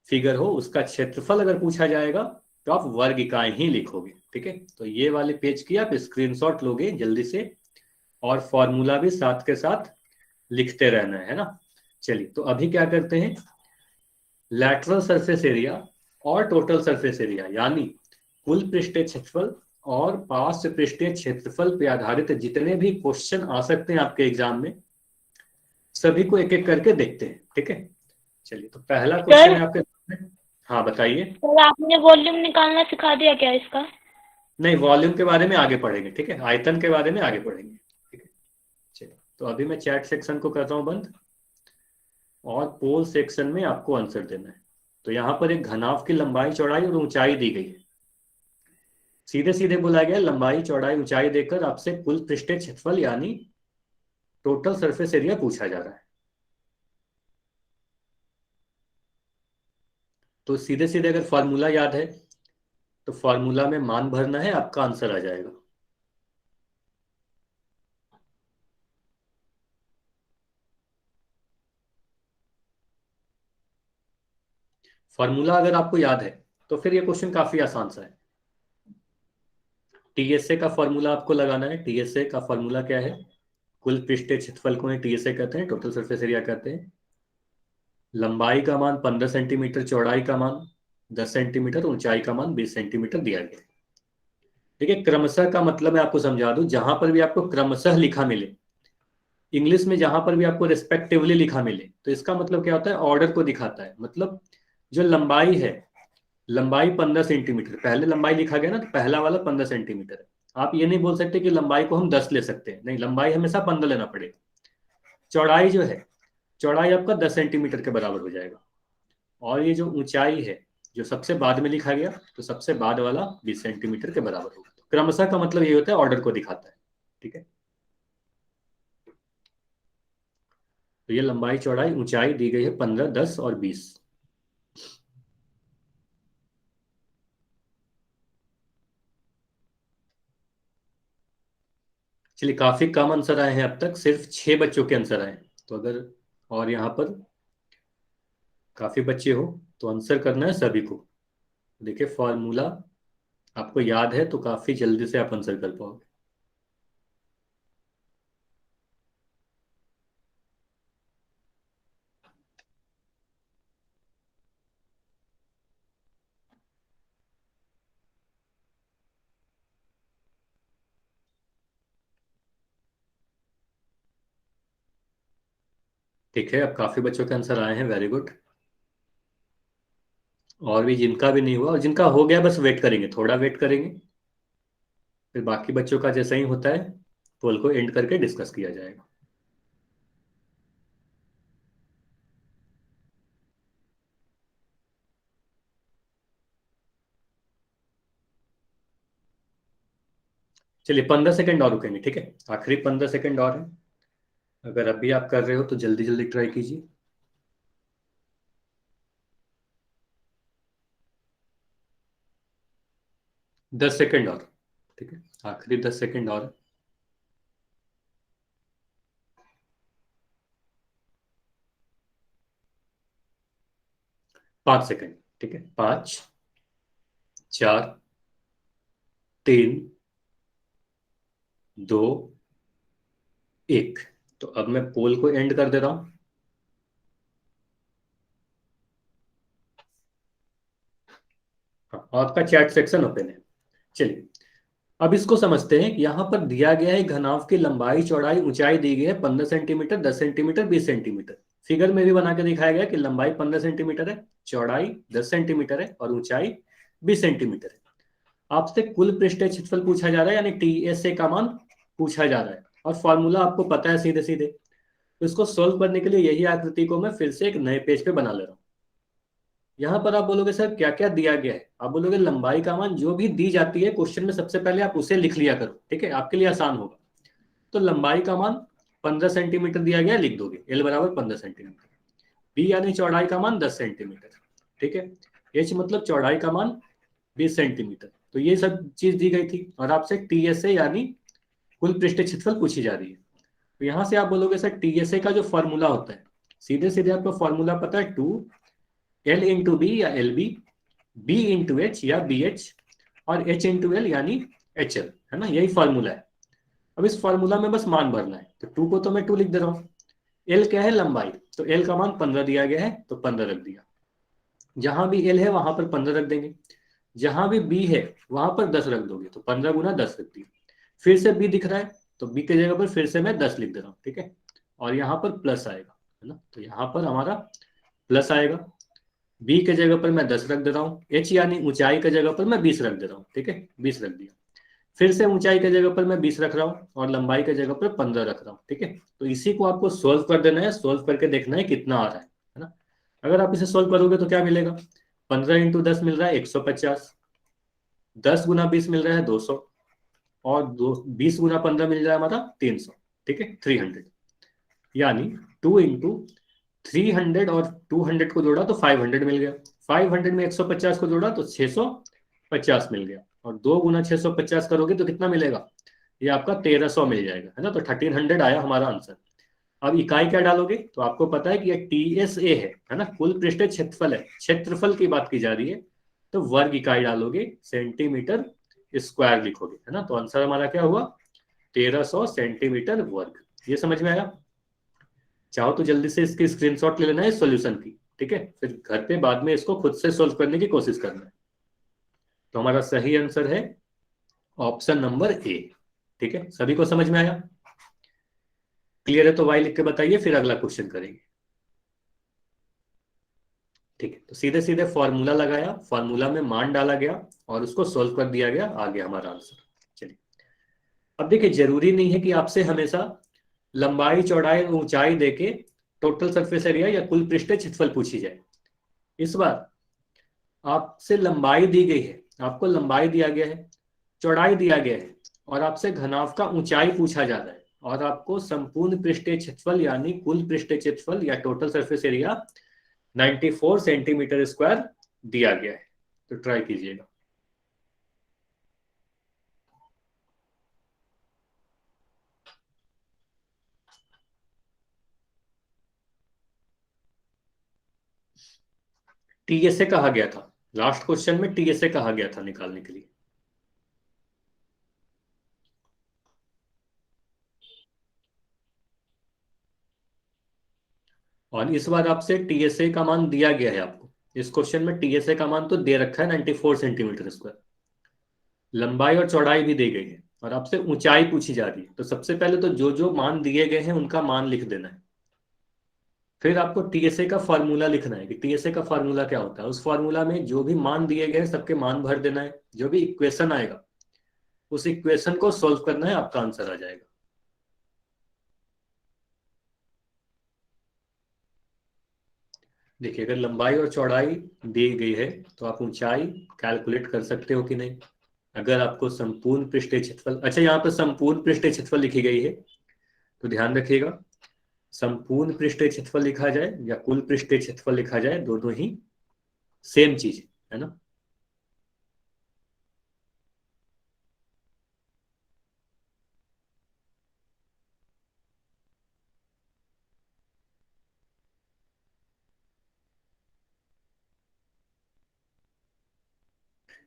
फिगर हो उसका क्षेत्रफल अगर पूछा जाएगा तो आप वर्ग इकाई ही लिखोगे। ठीक है, तो ये वाले पेज की आप स्क्रीनशॉट लोगे जल्दी से, और फॉर्मूला भी साथ के साथ लिखते रहना है ना। चलिए तो अभी क्या करते हैं, लैटरल सरफेस एरिया और टोटल सरफेस एरिया यानी कुल पृष्ठीय क्षेत्रफल और पार्श्व पृष्ठीय क्षेत्रफल पे आधारित जितने भी क्वेश्चन आ सकते हैं आपके एग्जाम में, सभी को एक एक करके देखते हैं। ठीक है, चलिए तो पहला क्वेश्चन सर है आपके सामने। हाँ बताइए। सर आपने वॉल्यूम निकालना सिखा दिया क्या इसका? नहीं, वॉल्यूम के बारे में आगे पढ़ेंगे, ठीक है, आयतन के बारे में आगे पढ़ेंगे। ठीक है, चलिए तो अभी मैं चैट सेक्शन को करता हूँ बंद, और पोल सेक्शन में आपको आंसर देना है। तो यहाँ पर एक घनाभ की लंबाई चौड़ाई और ऊंचाई दी गई है, सीधे सीधे बोला गया लंबाई चौड़ाई ऊंचाई देकर आपसे कुल पृष्ठीय क्षेत्रफल यानी टोटल सरफेस एरिया पूछा जा रहा है। तो सीधे सीधे अगर फॉर्मूला याद है तो फॉर्मूला में मान भरना है, आपका आंसर आ जाएगा। फॉर्मूला अगर आपको याद है तो फिर ये क्वेश्चन काफी आसान सा है। TSA का फॉर्मूला आपको लगाना है। TSA का फॉर्मूला क्या है, कुल पृष्ठीय क्षेत्रफल को TSA कहते हैं, टोटल सरफेस एरिया कहते हैं। लंबाई का मान 15 सेंटीमीटर, चौड़ाई का मान 10 सेंटीमीटर, ऊंचाई का मान 20 सेंटीमीटर दिया गया है। देखिए क्रमशः का मतलब मैं आपको समझा दूं, जहां पर भी आपको क्रमशः लिखा मिले, इंग्लिश में जहां पर भी आपको रिस्पेक्टिवली लिखा मिले, तो इसका मतलब क्या होता है, ऑर्डर को दिखाता है। मतलब जो लंबाई है, लंबाई 15 सेंटीमीटर, पहले लंबाई लिखा गया ना, तो पहला वाला 15 सेंटीमीटर है। आप ये नहीं बोल सकते कि लंबाई को हम 10 ले सकते हैं, नहीं, लंबाई हमेशा 15 लेना पड़ेगा। चौड़ाई जो है, चौड़ाई आपका 10 सेंटीमीटर के बराबर हो जाएगा। और ये जो ऊंचाई है, जो सबसे बाद में लिखा गया, तो सबसे बाद वाला 20 सेंटीमीटर के बराबर होगा। तो क्रमशः का मतलब ये होता है ऑर्डर को दिखाता है। ठीक है, तो ये लंबाई चौड़ाई ऊंचाई दी गई है 15, 10 और 20। चलिए, काफी कम आंसर आए हैं अब तक, सिर्फ 6 बच्चों के आंसर आए हैं। तो अगर और यहाँ पर काफी बच्चे हो तो आंसर करना है सभी को। देखिए फॉर्मूला आपको याद है तो काफी जल्दी से आप आंसर कर पाओगे। ठीक है, अब काफी बच्चों के आंसर आए हैं, वेरी गुड। और भी जिनका भी नहीं हुआ और जिनका हो गया बस वेट करेंगे, थोड़ा वेट करेंगे, फिर बाकी बच्चों का जैसा ही होता है पोल को एंड करके डिस्कस किया जाएगा। चलिए 15 सेकंड और रुकेंगे, ठीक है, आखिरी 15 सेकंड और है। अगर अभी आप कर रहे हो तो जल्दी जल्दी ट्राई कीजिए। 10 सेकंड और, ठीक है, आखिरी 10 सेकंड और। 5 सेकंड, ठीक है, 5, 4, 3, 2, 1। तो अब मैं पोल को एंड कर दे रहा हूं। हाँ, आपका चैट सेक्शन ओपन है। चलिए अब इसको समझते हैं कि यहां पर दिया गया है घनाभ की लंबाई चौड़ाई ऊंचाई दी गई है 15 सेंटीमीटर, 10 सेंटीमीटर, 20 सेंटीमीटर। फिगर में भी बना के दिखाया गया कि लंबाई 15 सेंटीमीटर है, चौड़ाई 10 सेंटीमीटर है और ऊंचाई 20 सेंटीमीटर है। आपसे कुल पृष्ठीय क्षेत्रफल पूछा जा रहा है, यानी टीएसए का मान पूछा जा रहा है, और फॉर्मूला आपको पता है सीधे सीधे। तो इसको सोल्व करने के लिए यही आकृति को मैं फिर से एक नए पेज पे बना ले रहा हूं। यहां पर आप बोलोगे सर क्या क्या दिया गया है, आप बोलोगे लंबाई का मान जो भी दी जाती है क्वेश्चन में सबसे पहले आप उसे लिख लिया करो, ठीक है, आपके लिए आसान होगा। तो लंबाई का मान 15 सेंटीमीटर दिया गया, लिख दोगे एल बराबर 15 सेंटीमीटर। बी यानी चौड़ाई का मान 10 सेंटीमीटर, ठीक है। एच मतलब चौड़ाई का मान 20 सेंटीमीटर। तो ये सब चीज दी गई थी और आपसे टीएसए यानी कुल पृष्ठ क्षेत्रफल पूछी जा रही है। तो यहां से आप बोलोगे सर टीएसए का जो फॉर्मूला होता है, सीधे सीधे आपको फॉर्मूला पता है, 2L×B या LB, B×H या BH, और H×L यानी HL, है ना, यही फॉर्मूला है। अब इस फॉर्मूला में बस मान भरना है। तो 2 को तो मैं 2 लिख दे रहा हूँ। L क्या है, लंबाई, तो L का मान 15 दिया गया है तो 15 रख दिया। जहां भी L है वहां पर 15 रख देंगे, जहां भी B है वहां पर 10 रख दोगे, तो 15 गुना 10 रख दिया। फिर से B दिख रहा है तो B की जगह पर फिर से मैं 10 लिख दे रहा हूँ, ठीक है। और यहाँ पर प्लस आएगा, है ना, तो यहाँ पर हमारा प्लस आएगा। बी के जगह पर मैं 10 रख दे रहा हूँ, एच यानी ऊंचाई के जगह पर मैं 20 रख दे रहा हूँ, ठीक है, 20 रख दिया। फिर से ऊंचाई के जगह पर मैं 20 रख रहा हूँ और लंबाई के जगह पर 15 रख रहा हूँ, ठीक है। तो इसी को आपको सोल्व कर देना है, सोल्व करके देखना है कितना आ रहा है ना। अगर आप इसे सोल्व करोगे तो क्या मिलेगा, 15 × 10 मिल रहा है 150, 10 × 20 मिल रहा है 200, और 20 × 15 मिल रहा है हमारा 300, ठीक है, 300। यानी 2 × 300, और 200 को जोड़ा तो 500 मिल गया। 500 में 150 को जोड़ा तो 650 मिल गया, और 2 × 650 करोगे तो कितना मिलेगा, ये आपका 1300 मिल जाएगा, है ना। तो 1300 आया हमारा आंसर। अब इकाई क्या डालोगे, तो आपको पता है कि ये टीएसए है ना, कुल पृष्ठीय क्षेत्रफल है, क्षेत्रफल की बात की जा रही है। तो वर्ग इकाई डालोगे, सेंटीमीटर स्क्वायर लिखोगे, है ना। तो आंसर हमारा क्या हुआ, 1300 सेंटीमीटर वर्ग। ये समझ में आया। चाहो तो जल्दी से इसकी स्क्रीनशॉट ले लेना है सॉल्यूशन की, ठीक है, फिर घर पे बाद में इसको खुद से सॉल्व करने की कोशिश करना है। तो हमारा सही आंसर है ऑप्शन नंबर ए, ठीक है। सभी को समझ में आया, क्लियर है तो वाई लिख के बताइए, फिर अगला क्वेश्चन करेंगे। ठीक है, तो सीधे सीधे फॉर्मूला लगाया, फॉर्मूला में मान डाला गया और उसको सोल्व कर दिया गया, आ गया हमारा आंसर। चलिए अब देखिए, जरूरी नहीं है कि आपसे हमेशा लंबाई चौड़ाई ऊंचाई देके टोटल सरफेस एरिया या कुल पृष्ठीय क्षेत्रफल पूछी जाए। इस बार आपसे लंबाई दी गई है, आपको लंबाई दिया गया है, चौड़ाई दिया गया है, और आपसे घनाभ का ऊंचाई पूछा जा रहा है, और आपको संपूर्ण पृष्ठीय क्षेत्रफल यानी कुल पृष्ठीय क्षेत्रफल या total surface area 94 centimetre square दिया गया है। तो ट्राई कीजिएगा। टीएसए कहा गया था, लास्ट क्वेश्चन में टीएसए कहा गया था निकालने के लिए। और इस बार आपसे टीएसए का मान दिया गया है आपको, इस क्वेश्चन में टीएसए का मान तो दे रखा है 94 सेंटीमीटर स्क्वायर, लंबाई और चौड़ाई भी दी गई है, और आपसे ऊंचाई पूछी जा रही है। तो सबसे पहले तो जो जो मान दिए गए हैं उनका मान लिख देना है, फिर आपको टीएसए का फार्मूला लिखना है कि टीएसए का फार्मूला क्या होता है। उस फार्मूला में जो भी मान दिए गए हैं सबके मान भर देना है, जो भी इक्वेशन आएगा उस इक्वेशन को सोल्व करना है, आपका आंसर आ जाएगा। देखिए, अगर लंबाई और चौड़ाई दी गई है तो आप ऊंचाई कैलकुलेट कर सकते हो कि नहीं। अगर आपको संपूर्ण पृष्ठीय क्षेत्रफल, अच्छा यहाँ पर संपूर्ण पृष्ठीय क्षेत्रफल लिखी गई है तो ध्यान रखिएगा, संपूर्ण पृष्ठीय क्षेत्रफल लिखा जाए या कुल पृष्ठीय क्षेत्रफल लिखा जाए, दोनों ही सेम चीज है ना।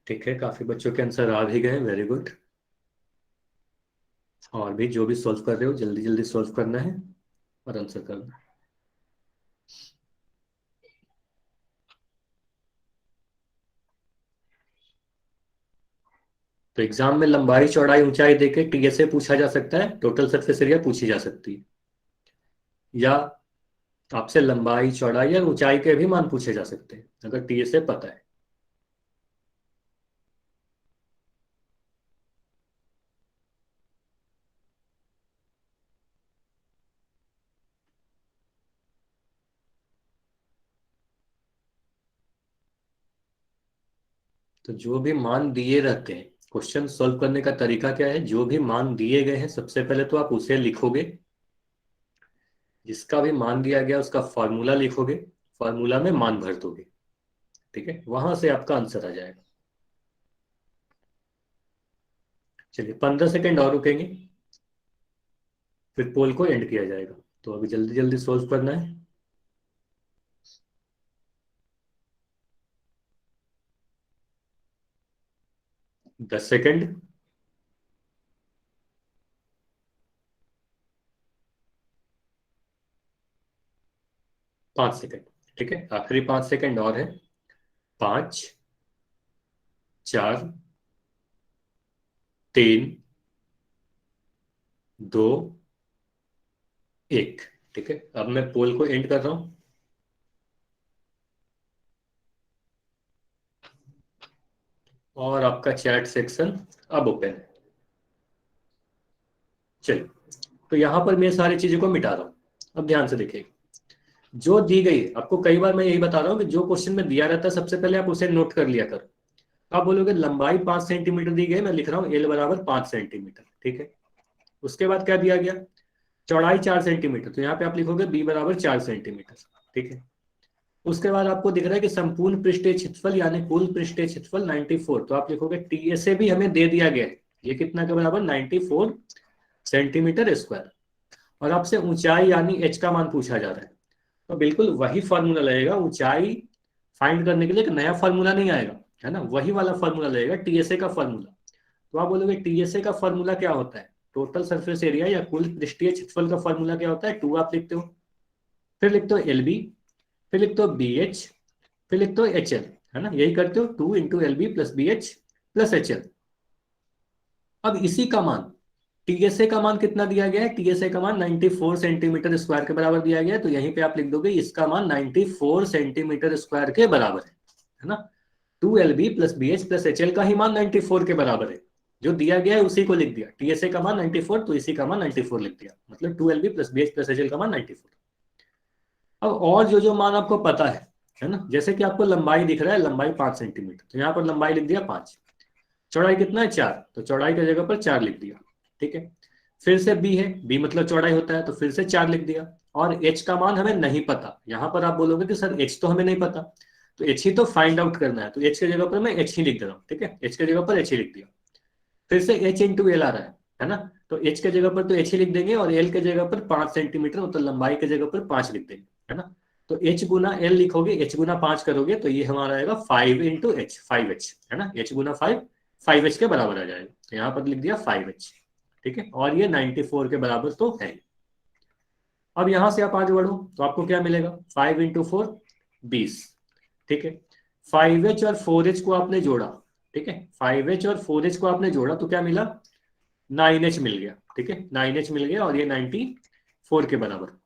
ठीक है, काफी बच्चों के आंसर आ भी गए, वेरी गुड। और भी जो भी सॉल्व कर रहे हो जल्दी जल्दी सॉल्व करना है और आंसर करना है। तो एग्जाम में लंबाई चौड़ाई ऊंचाई देके टीएसए पूछा जा सकता है, टोटल सरफेस एरिया पूछी जा सकती है, या आपसे लंबाई चौड़ाई या ऊंचाई के भी मान पूछे जा सकते हैं अगर टीएसए पता है। तो जो भी मान दिए रहते हैं, क्वेश्चन सॉल्व करने का तरीका क्या है, जो भी मान दिए गए हैं सबसे पहले तो आप उसे लिखोगे, जिसका भी मान दिया गया उसका फॉर्मूला लिखोगे, फॉर्मूला में मान भर दोगे, ठीक है, वहां से आपका आंसर आ जाएगा। चलिए 15 सेकेंड और रुकेंगे, फिर पोल को एंड किया जाएगा। तो अभी जल्दी जल्दी सॉल्व करना है। 10 सेकेंड, 5 सेकेंड, ठीक है, आखिरी 5 सेकेंड और है। 5, 4, 3, 2, 1, ठीक है। अब मैं पोल को एंड कर रहा हूं और आपका चैट सेक्शन अब ओपन है। चलिए, तो यहां पर मैं सारी चीजों को मिटा रहा हूं। अब ध्यान से देखिए, जो दी गई है आपको, कई बार मैं यही बता रहा हूं कि जो क्वेश्चन में दिया रहता है सबसे पहले आप उसे नोट कर लिया करो। आप बोलोगे लंबाई 5 सेंटीमीटर दी गई, मैं लिख रहा हूँ एल बराबर 5 सेंटीमीटर, ठीक है। उसके बाद क्या दिया गया, चौड़ाई 4 सेंटीमीटर, तो यहाँ पे आप लिखोगे बी बराबर 4 सेंटीमीटर, ठीक है। उसके बाद आपको दिख रहा है कि संपूर्ण पृष्ठीय क्षेत्रफल यानी कुल पृष्ठीय क्षेत्रफल 94, तो आप लिखोगे टीएसए भी हमें दे दिया गया है, ये कितना के बराबर 94 सेंटीमीटर स्क्वायर, और आपसे ऊंचाई यानी एच का मान पूछा जा रहा है। तो बिल्कुल वही फॉर्मूला लगेगा, ऊंचाई फाइंड करने के लिए एक नया फॉर्मूला नहीं आएगा, है ना, वही वाला फॉर्मूला लगेगा टीएसए का फॉर्मूला। तो आप बोलोगे टीएसए का फॉर्मूला क्या होता है, टोटल सरफेस एरिया या कुल पृष्ठीय क्षेत्रफल का फॉर्मूला क्या होता है, 2 आप लिखते हो, फिर लिखते हो एल बी, फिर लिखते हो बी एच, फिर लिखते हो एच एल, है ना, यही करते हो, 2 into L B plus B H plus H L. अब इसी का मान, टीएसए का मान कितना दिया गया है, टीएसए का मान 94 सेंटीमीटर स्क्वायर के बराबर दिया गया है, तो यहीं पे आप लिख दोगे इसका मान 94 सेंटीमीटर स्क्वायर के बराबर है ना। 2 L B plus B H plus H L का ही मान 94 के बराबर है, जो दिया गया है उसी को लिख दिया, टीएसए का मान 94 तो इसी का मान 94 लिख दिया, मतलब 2 L B plus B H plus H L का मान 94। अब और जो जो मान आपको पता है ना, जैसे कि आपको लंबाई दिख रहा है, लंबाई 5 सेंटीमीटर, तो यहाँ पर लंबाई लिख दिया 5, चौड़ाई कितना है 4, तो चौड़ाई की जगह पर 4 लिख दिया, ठीक है। फिर से बी है, बी मतलब चौड़ाई होता है, तो फिर से 4 लिख दिया, और एच का मान हमें नहीं पता। यहां पर आप बोलोगे कि सर एच तो हमें नहीं पता, तो एच ही तो फाइंड आउट करना है, तो एच की जगह पर मैं एच ही लिख दे रहा हूँ, ठीक है, एच की जगह पर एच ही लिख दिया। फिर से एच इंटू एल आ रहा है ना, तो एच के जगह पर तो एच ही लिख देंगे, और एल के जगह पर 5 सेंटीमीटर मतलब लंबाई के जगह पर 5 लिख देंगे, है ना। तो h गुना l लिखोगे, h गुना 5 करोगे तो ये हमारा आएगा 5 इंटू एच, 5h है ना, h गुना 5h के बराबर आ जाएगा, तो यहाँ पर लिख दिया 5h। ठीक है, और ये 94 के बराबर तो है। अब यहां से आप आगे बढ़ो तो आपको क्या मिलेगा, 5 इंटू 4 20। ठीक है, 5h और 4h को आपने जोड़ा, ठीक है, 5h और 4h को आपने जोड़ा तो क्या मिला, 9h मिल गया। ठीक है, 9h मिल गया और ये 94 के बराबर।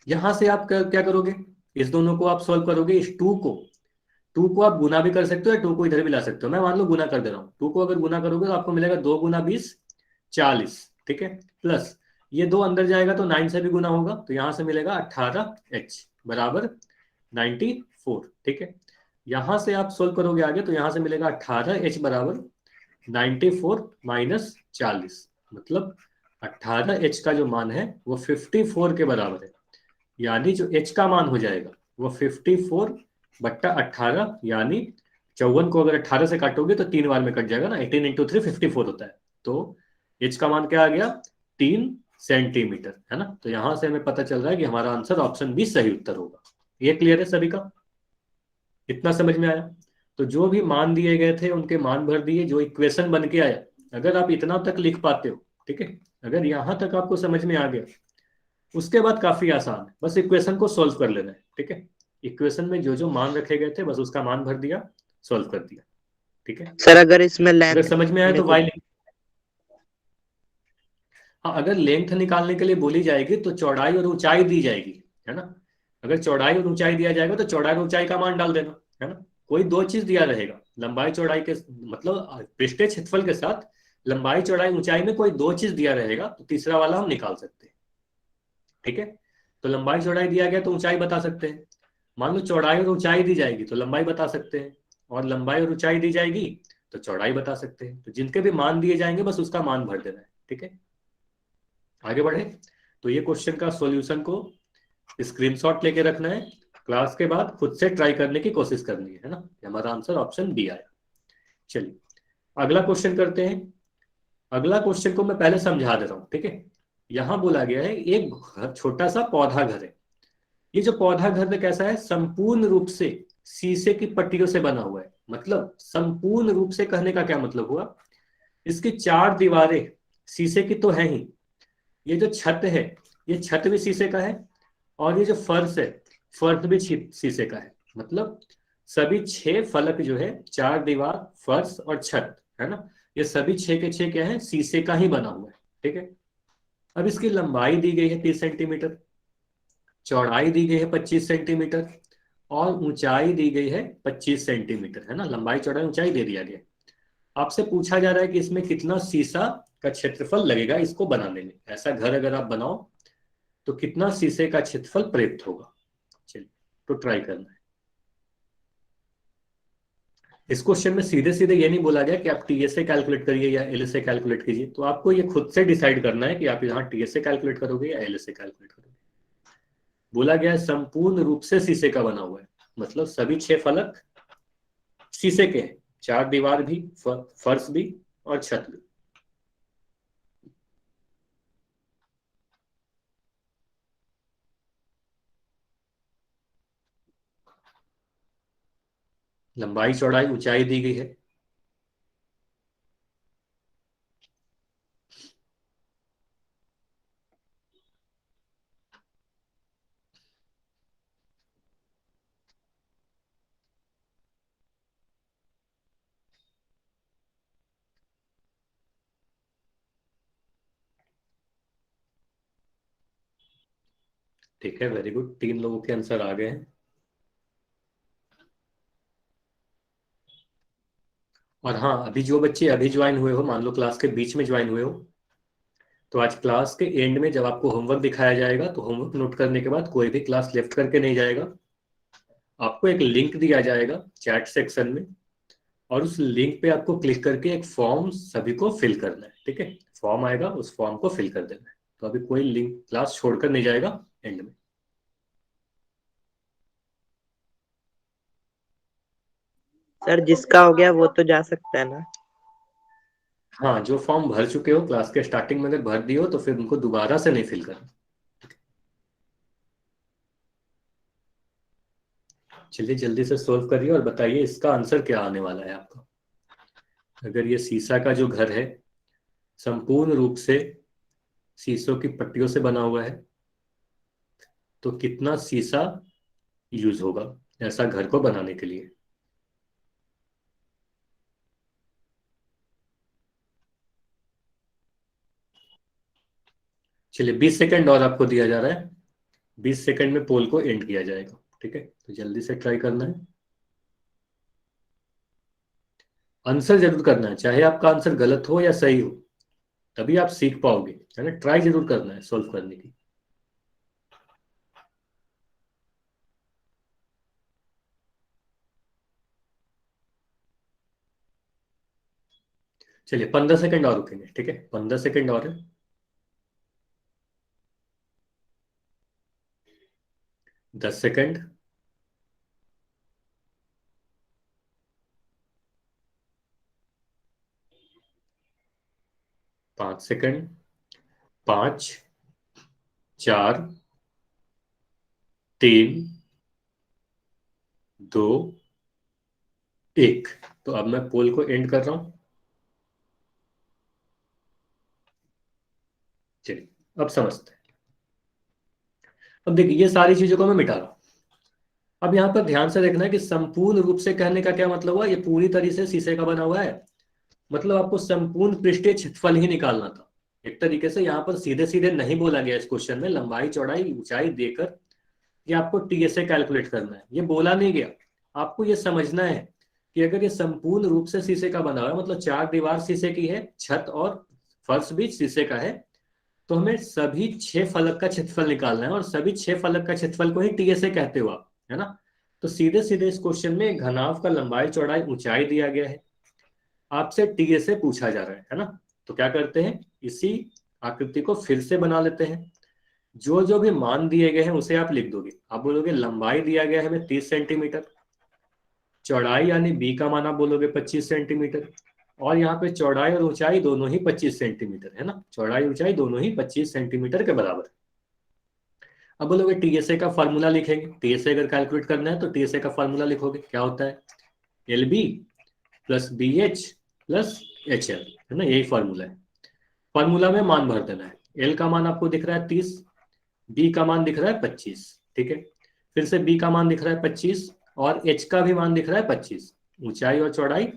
यहां से आप क्या करोगे, इस दोनों को आप सॉल्व करोगे, इस 2 को आप गुना भी कर सकते हो या 2 को इधर भी ला सकते हो। मैं मान लो गुना कर दे रहा हूँ, 2 को अगर गुना करोगे तो आपको मिलेगा 2 गुना 20 40। ठीक है, प्लस ये 2 अंदर जाएगा तो 9 से भी गुना होगा, तो यहां से मिलेगा 18h बराबर 94। ठीक है, यहां से आप सोल्व करोगे आगे तो यहां से मिलेगा 18h बराबर 94 माइनस 40, मतलब 18h का जो मान है वो 54 के बराबर है। यानी जो h का मान हो जाएगा वो 54 बट्टा 18, यानी 54 को अगर 18 से काटोगे तो 3 बार में कट जाएगा ना, 18 इंटू 3 54 होता है। तो h का मान क्या आ गया, 3 सेंटीमीटर है ना। तो यहां से हमें पता चल रहा है कि हमारा आंसर ऑप्शन बी सही उत्तर होगा। ये क्लियर है सभी का, इतना समझ में आया। तो जो भी मान दिए गए थे उनके मान भर दिए, जो इक्वेशन बन के आया, अगर आप इतना तक लिख पाते हो, ठीक है, अगर यहां तक आपको समझ में आ गया, उसके बाद काफी आसान है, बस इक्वेशन को सोल्व कर लेना है। ठीक है, इक्वेशन में जो जो मान रखे गए थे बस उसका मान भर दिया, सोल्व कर दिया। ठीक है, सर अगर इसमें अगर लेंथ समझ में आया तो को, वाई। हाँ, अगर लेंथ निकालने के लिए बोली जाएगी तो चौड़ाई और ऊंचाई दी जाएगी, है ना। अगर चौड़ाई और ऊंचाई दिया जाएगा तो चौड़ाई और ऊंचाई का मान डाल देना, है ना। कोई दो चीज दिया रहेगा, लंबाई चौड़ाई के मतलब पृष्ठीय क्षेत्रफल के साथ लंबाई चौड़ाई ऊंचाई में कोई दो चीज दिया रहेगा, तो तीसरा वाला हम निकाल सकते हैं। ठीक है, तो लंबाई चौड़ाई दिया गया तो ऊंचाई बता सकते हैं। मान लो चौड़ाई और ऊंचाई दी जाएगी तो लंबाई बता सकते हैं, और लंबाई और ऊंचाई दी जाएगी तो चौड़ाई बता सकते हैं। तो जिनके भी मान दिए जाएंगे बस उसका मान भर देना है। ठीक है, आगे बढ़े। तो ये क्वेश्चन का सॉल्यूशन को स्क्रीनशॉट लेके रखना है, क्लास के बाद खुद से ट्राई करने की कोशिश करनी है ना। हमारा आंसर ऑप्शन बी आया। चलिए अगला क्वेश्चन करते हैं। अगला क्वेश्चन को मैं पहले समझा दे रहा हूं। ठीक है, यहां बोला गया है एक छोटा सा पौधा घर है। ये जो पौधा घर कैसा है, संपूर्ण रूप से शीशे की पट्टियों से बना हुआ है। मतलब संपूर्ण रूप से कहने का क्या मतलब हुआ, इसकी 4 दीवारें शीशे की तो है ही, ये जो छत है ये छत भी शीशे का है, और ये जो फर्श है फर्श भी शीशे का है। मतलब सभी 6 फलक जो है, 4 दीवार फर्श और छत, है ना, ये सभी 6 के 6 क्या है, शीशे का ही बना हुआ है। ठीक है, अब इसकी लंबाई दी गई है 30 सेंटीमीटर, चौड़ाई दी गई है 25 सेंटीमीटर, और ऊंचाई दी गई है 25 सेंटीमीटर, है ना। लंबाई चौड़ाई ऊंचाई दे दिया गया। आपसे पूछा जा रहा है कि इसमें कितना शीशा का क्षेत्रफल लगेगा इसको बनाने में। ऐसा घर अगर आप बनाओ तो कितना शीशे का क्षेत्रफल प्रयुक्त होगा। चलिए तो ट्राई करना है। इस क्वेश्चन में सीधे सीधे ये नहीं बोला गया कि आप टीए से कैलकुलेट करिए या एल से कैलकुलेट कीजिए, तो आपको ये खुद से डिसाइड करना है कि आप यहाँ टीए से कैलकुलेट करोगे या एल से कैलकुलेट करोगे। बोला गया है संपूर्ण रूप से शीशे का बना हुआ है, मतलब सभी 6 फलक शीशे के हैं, 4 दीवार भी फर्श भी और छत भी। लंबाई चौड़ाई ऊंचाई दी गई है। ठीक है, वेरी गुड, 3 लोगों के आंसर आ गए हैं। और हाँ, अभी जो बच्चे अभी ज्वाइन हुए हो, मान लो क्लास के बीच में ज्वाइन हुए हो, तो आज क्लास के एंड में जब आपको होमवर्क दिखाया जाएगा तो होमवर्क नोट करने के बाद कोई भी क्लास लेफ्ट करके नहीं जाएगा। आपको एक लिंक दिया जाएगा चैट सेक्शन में, और उस लिंक पे आपको क्लिक करके एक फॉर्म सभी को फिल करना है। ठीक है, फॉर्म आएगा, उस फॉर्म को फिल कर देना है। तो अभी कोई लिंक क्लास छोड़कर नहीं जाएगा एंड में। सर जिसका हो गया वो तो जा सकता है ना। हाँ, जो फॉर्म भर चुके हो क्लास के स्टार्टिंग में अगर भर दिए हो तो फिर उनको दोबारा से नहीं फिल करना। चलिए जल्दी से सोल्व करिए और बताइए इसका आंसर क्या आने वाला है आपका। अगर ये शीशा का जो घर है संपूर्ण रूप से शीशों की पट्टियों से बना हुआ है तो कितना शीशा यूज होगा ऐसा घर को बनाने के लिए। चलिए 20 सेकंड और आपको दिया जा रहा है। 20 सेकंड में पोल को एंड किया जाएगा। ठीक है, तो जल्दी से ट्राई करना है, आंसर जरूर करना है, चाहे आपका आंसर गलत हो या सही हो, तभी आप सीख पाओगे, है ना। ट्राई जरूर करना है सॉल्व करने की। चलिए 15 सेकंड और रुकेंगे। ठीक है, 15 सेकंड और है। 10 सेकंड, 5 सेकंड, 5, 4, 3, 2, 1। तो अब मैं पोल को एंड कर रहा हूं। चलिए अब समझते हैं। अब देखिए ये सारी चीजों को मैं मिटा रहा हूं। अब यहां पर ध्यान से देखना है कि संपूर्ण रूप से कहने का क्या मतलब हुआ, ये पूरी तरह से शीशे का बना हुआ है, मतलब आपको संपूर्ण पृष्ठीय क्षेत्रफल ही निकालना था। एक तरीके से यहाँ पर सीधे सीधे नहीं बोला गया इस क्वेश्चन में, लंबाई चौड़ाई ऊंचाई देकर ये आपको टीएसए कैलकुलेट करना है, ये बोला नहीं गया। आपको ये समझना है कि अगर ये संपूर्ण रूप से शीशे का बना हुआ है, मतलब चार दीवार शीशे की है, छत और फर्श भी शीशे का है, तो हमें सभी 6 फलक का क्षेत्रफल निकालना है और सभी 6 फलक का क्षेत्रफल को ही टीएसए कहते हो आप, है ना। तो सीधे सीधे इस क्वेश्चन में घनाभ का लंबाई चौड़ाई ऊंचाई दिया गया है, आपसे टीएसए पूछा जा रहा है ना। तो क्या करते हैं, इसी आकृति को फिर से बना लेते हैं। जो जो भी मान दिए गए हैं उसे आप लिख दोगे। आप बोलोगे लंबाई दिया गया है हमें 30 सेंटीमीटर, चौड़ाई यानी बी का मान आप बोलोगे 25 सेंटीमीटर, और यहाँ पे चौड़ाई और ऊंचाई दोनों ही 25 सेंटीमीटर है ना, चौड़ाई ऊंचाई दोनों ही 25 सेंटीमीटर के बराबर। अब बोलोगे टीएसए का फॉर्मूला लिखेंगे। टीएसए अगर कैलकुलेट करना है तो टीएसए का फॉर्मूला लिखोगे, क्या होता है, L B plus B H plus H L, है ना, यही फॉर्मूला है। फॉर्मूला में मान भर देना है। एल का मान आपको दिख रहा है 30, बी का मान दिख रहा है 25। ठीक है, फिर से बी का मान दिख रहा है 25 और एच का भी मान दिख रहा है 25, ऊंचाई और चौड़ाई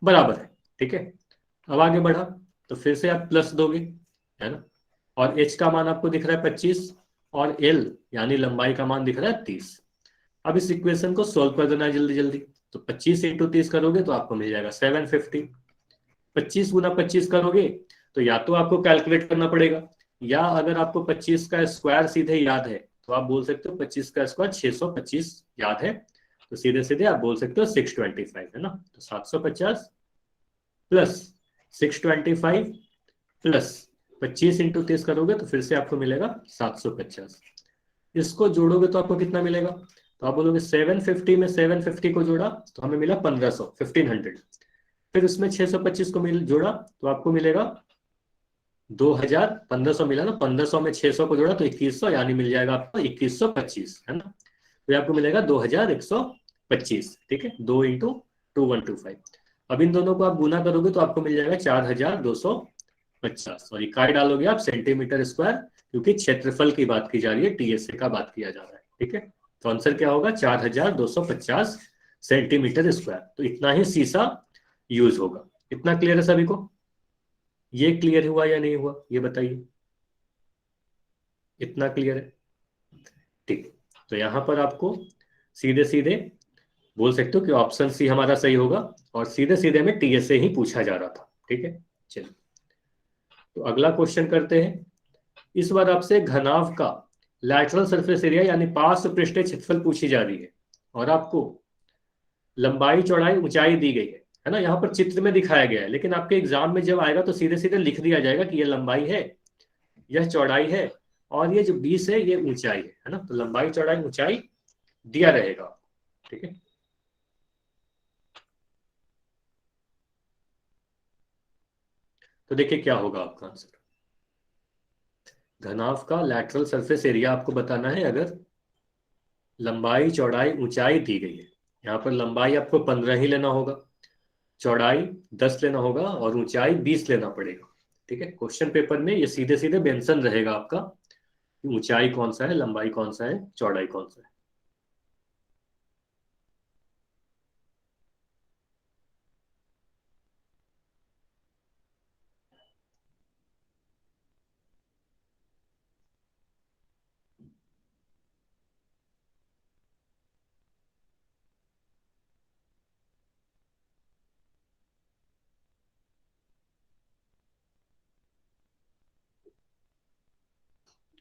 बराबर है। ठीक है, अब आगे बढ़ा तो फिर से आप प्लस दोगे, है ना, और एच का मान आपको दिख रहा है 25 और एल यानी लंबाई का मान दिख रहा है 30। अब इस इक्वेशन को सोल्व कर देना है जल्दी जल्दी। तो 25 इंटू 30 करोगे तो आपको मिल जाएगा 750। 25 गुना 25 करोगे तो या तो आपको कैलकुलेट करना पड़ेगा, या अगर आपको 25 का स्क्वायर सीधे याद है तो आप बोल सकते हो 25 का स्क्वायर 625 याद है, तो सीधे सीधे आप बोल सकते हो 625, है ना। तो 750 प्लस 625 प्लस 25 इंटू 30 करोगे तो फिर से आपको मिलेगा 750। इसको जोड़ोगे तो आपको कितना मिलेगा, तो आप बोलोगे 750 में 750 को जोड़ा तो हमें मिला 1500, 1500। फिर उसमें 625 को मिल जोड़ा तो आपको मिलेगा 2000, 1500 मिला ना, 1500 में 600 को जोड़ा तो 2100, यानी मिल जाएगा आपको 2125, है ना। तो आपको मिलेगा 2125। ठीक है, 2 × 2125। अब इन दोनों को आप गुना करोगे तो आपको मिल जाएगा 4250, और इकाई डालोगे आप सेंटीमीटर स्क्वायर, क्योंकि क्षेत्रफल की बात की जा रही है, टीएसए का बात किया जा रहा है। ठीक है, तो आंसर क्या होगा, 4250 सेंटीमीटर स्क्वायर। तो इतना ही शीशा यूज होगा। इतना क्लियर है सभी को, ये क्लियर हुआ या नहीं हुआ ये बताइए, इतना क्लियर है। ठीक, तो यहां पर आपको सीधे सीधे बोल सकते हो कि ऑप्शन सी हमारा सही होगा, और सीधे सीधे में टीएसए ही पूछा जा रहा था। ठीक है, चलिए तो अगला क्वेश्चन करते हैं। इस बार आपसे घनाभ का लैटरल सरफेस एरिया यानी पार्श्व पृष्ठीय क्षेत्रफल पूछी जा रही है, और आपको लंबाई चौड़ाई ऊंचाई दी गई है ना, यहाँ पर चित्र में दिखाया गया है, लेकिन आपके एग्जाम में जब आएगा तो सीधे सीधे लिख दिया जाएगा कि यह लंबाई है, यह चौड़ाई है, और ये जो 20 है ये ऊंचाई है ना। तो लंबाई चौड़ाई ऊंचाई दिया रहेगा। ठीक है, तो देखिए क्या होगा आपका आंसर। घनाभ का लैटरल सरफेस एरिया आपको बताना है। अगर लंबाई चौड़ाई ऊंचाई दी गई है। यहाँ पर लंबाई आपको 15 ही लेना होगा, चौड़ाई 10 लेना होगा और ऊंचाई 20 लेना पड़ेगा। ठीक है, क्वेश्चन पेपर में ये सीधे सीधे मेंशन रहेगा आपका कि ऊंचाई कौन सा है, लंबाई कौन सा है, चौड़ाई कौन सा है।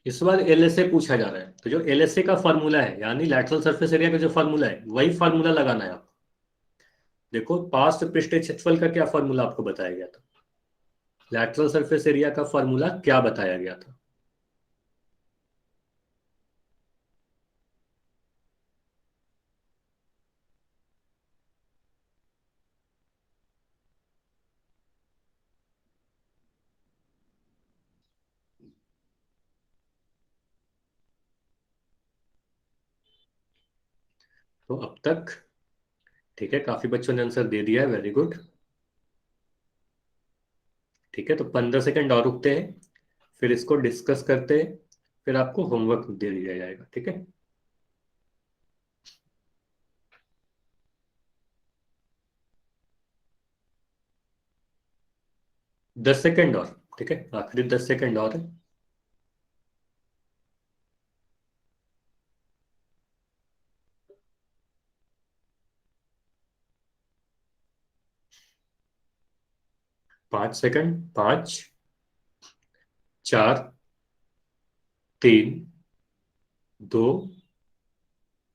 इस बार एलएसए पूछा जा रहा है, तो जो एलएसए का फॉर्मूला है यानी लैटरल सरफेस एरिया का जो फॉर्मूला है वही फॉर्मूला लगाना है आपको। देखो पार्श्व पृष्ठीय क्षेत्रफल का क्या फॉर्मूला आपको बताया गया था, लैटरल सरफेस एरिया का फॉर्मूला क्या बताया गया था। तो अब तक ठीक है, काफी बच्चों ने आंसर दे दिया है, वेरी गुड। ठीक है, तो 15 सेकंड और रुकते हैं, फिर इसको डिस्कस करते हैं, फिर आपको होमवर्क दे दिया जाएगा। ठीक है, 10 सेकंड और। ठीक है, आखिरी 10 सेकंड और है। 5 सेकंड, 5, 4, 3, 2,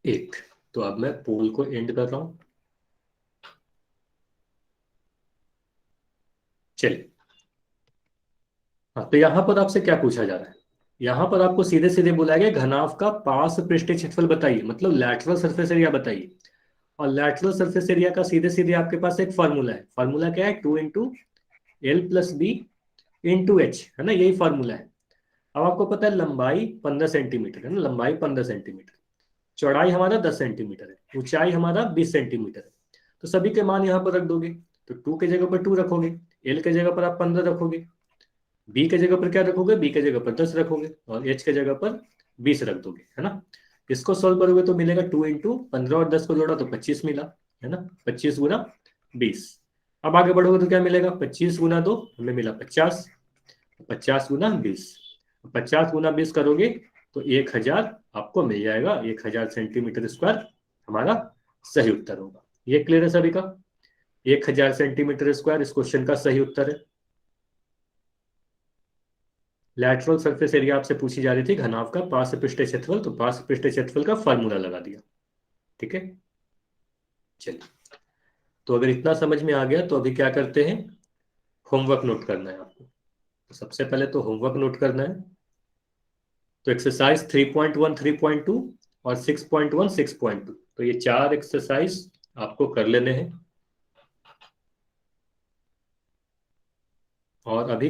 1। तो अब मैं पोल को एंड कर रहा हूं। चलिए, हाँ, तो यहां पर आपसे क्या पूछा जा रहा है, यहां पर आपको सीधे सीधे बोला गया घनाभ का पार्श्व पृष्ठीय क्षेत्रफल बताइए, मतलब लैटरल सरफेस एरिया बताइए। और लैटरल सरफेस एरिया का सीधे सीधे आपके पास एक फॉर्मूला है, फॉर्मूला क्या है, 2 × L + B × H, है ना, यही फॉर्मूला है। अब आपको पता है लंबाई 15 सेंटीमीटर है ना, लंबाई 15 सेंटीमीटर, चौड़ाई हमारा 10 सेंटीमीटर है, ऊंचाई हमारा 20 सेंटीमीटर है। तो सभी के मान यहाँ पर रख दोगे, तो 2 के जगह पर 2 रखोगे, एल के जगह पर आप 15 रखोगे, बी के जगह पर क्या रखोगे, बी के जगह पर 10 रखोगे, और एच के जगह पर 20 रख दोगे, है ना। इसको सॉल्व करोगे तो मिलेगा 2 × 15 और 10 को जोड़ा तो 25 मिला, है ना, 25 × 20। अब आगे बढ़ोगे तो क्या मिलेगा, 25 × 2 हमें मिला 50, 50 × 20, 50 × 20 करोगे तो 1000 आपको मिल जाएगा, 1000 सेंटीमीटर स्क्वायर हमारा सही उत्तर होगा। ये क्लियर है सभी का, 1000 सेंटीमीटर स्क्वायर इस क्वेश्चन का सही उत्तर है। लैटरल सरफेस एरिया आपसे पूछी जा रही थी घनाभ का पार्श्व पृष्ठीय क्षेत्रफल, तो पार्श्व पृष्ठीय क्षेत्रफल का फॉर्मूला लगा दिया। ठीक है, चलिए, तो अगर इतना समझ में आ गया तो अभी क्या करते हैं, होमवर्क नोट करना है आपको। तो सबसे पहले तो होमवर्क नोट करना है, तो एक्सरसाइज 3.1 3.2 और 6.1 6.2, तो ये 4 एक्सरसाइज आपको कर लेने हैं। और अभी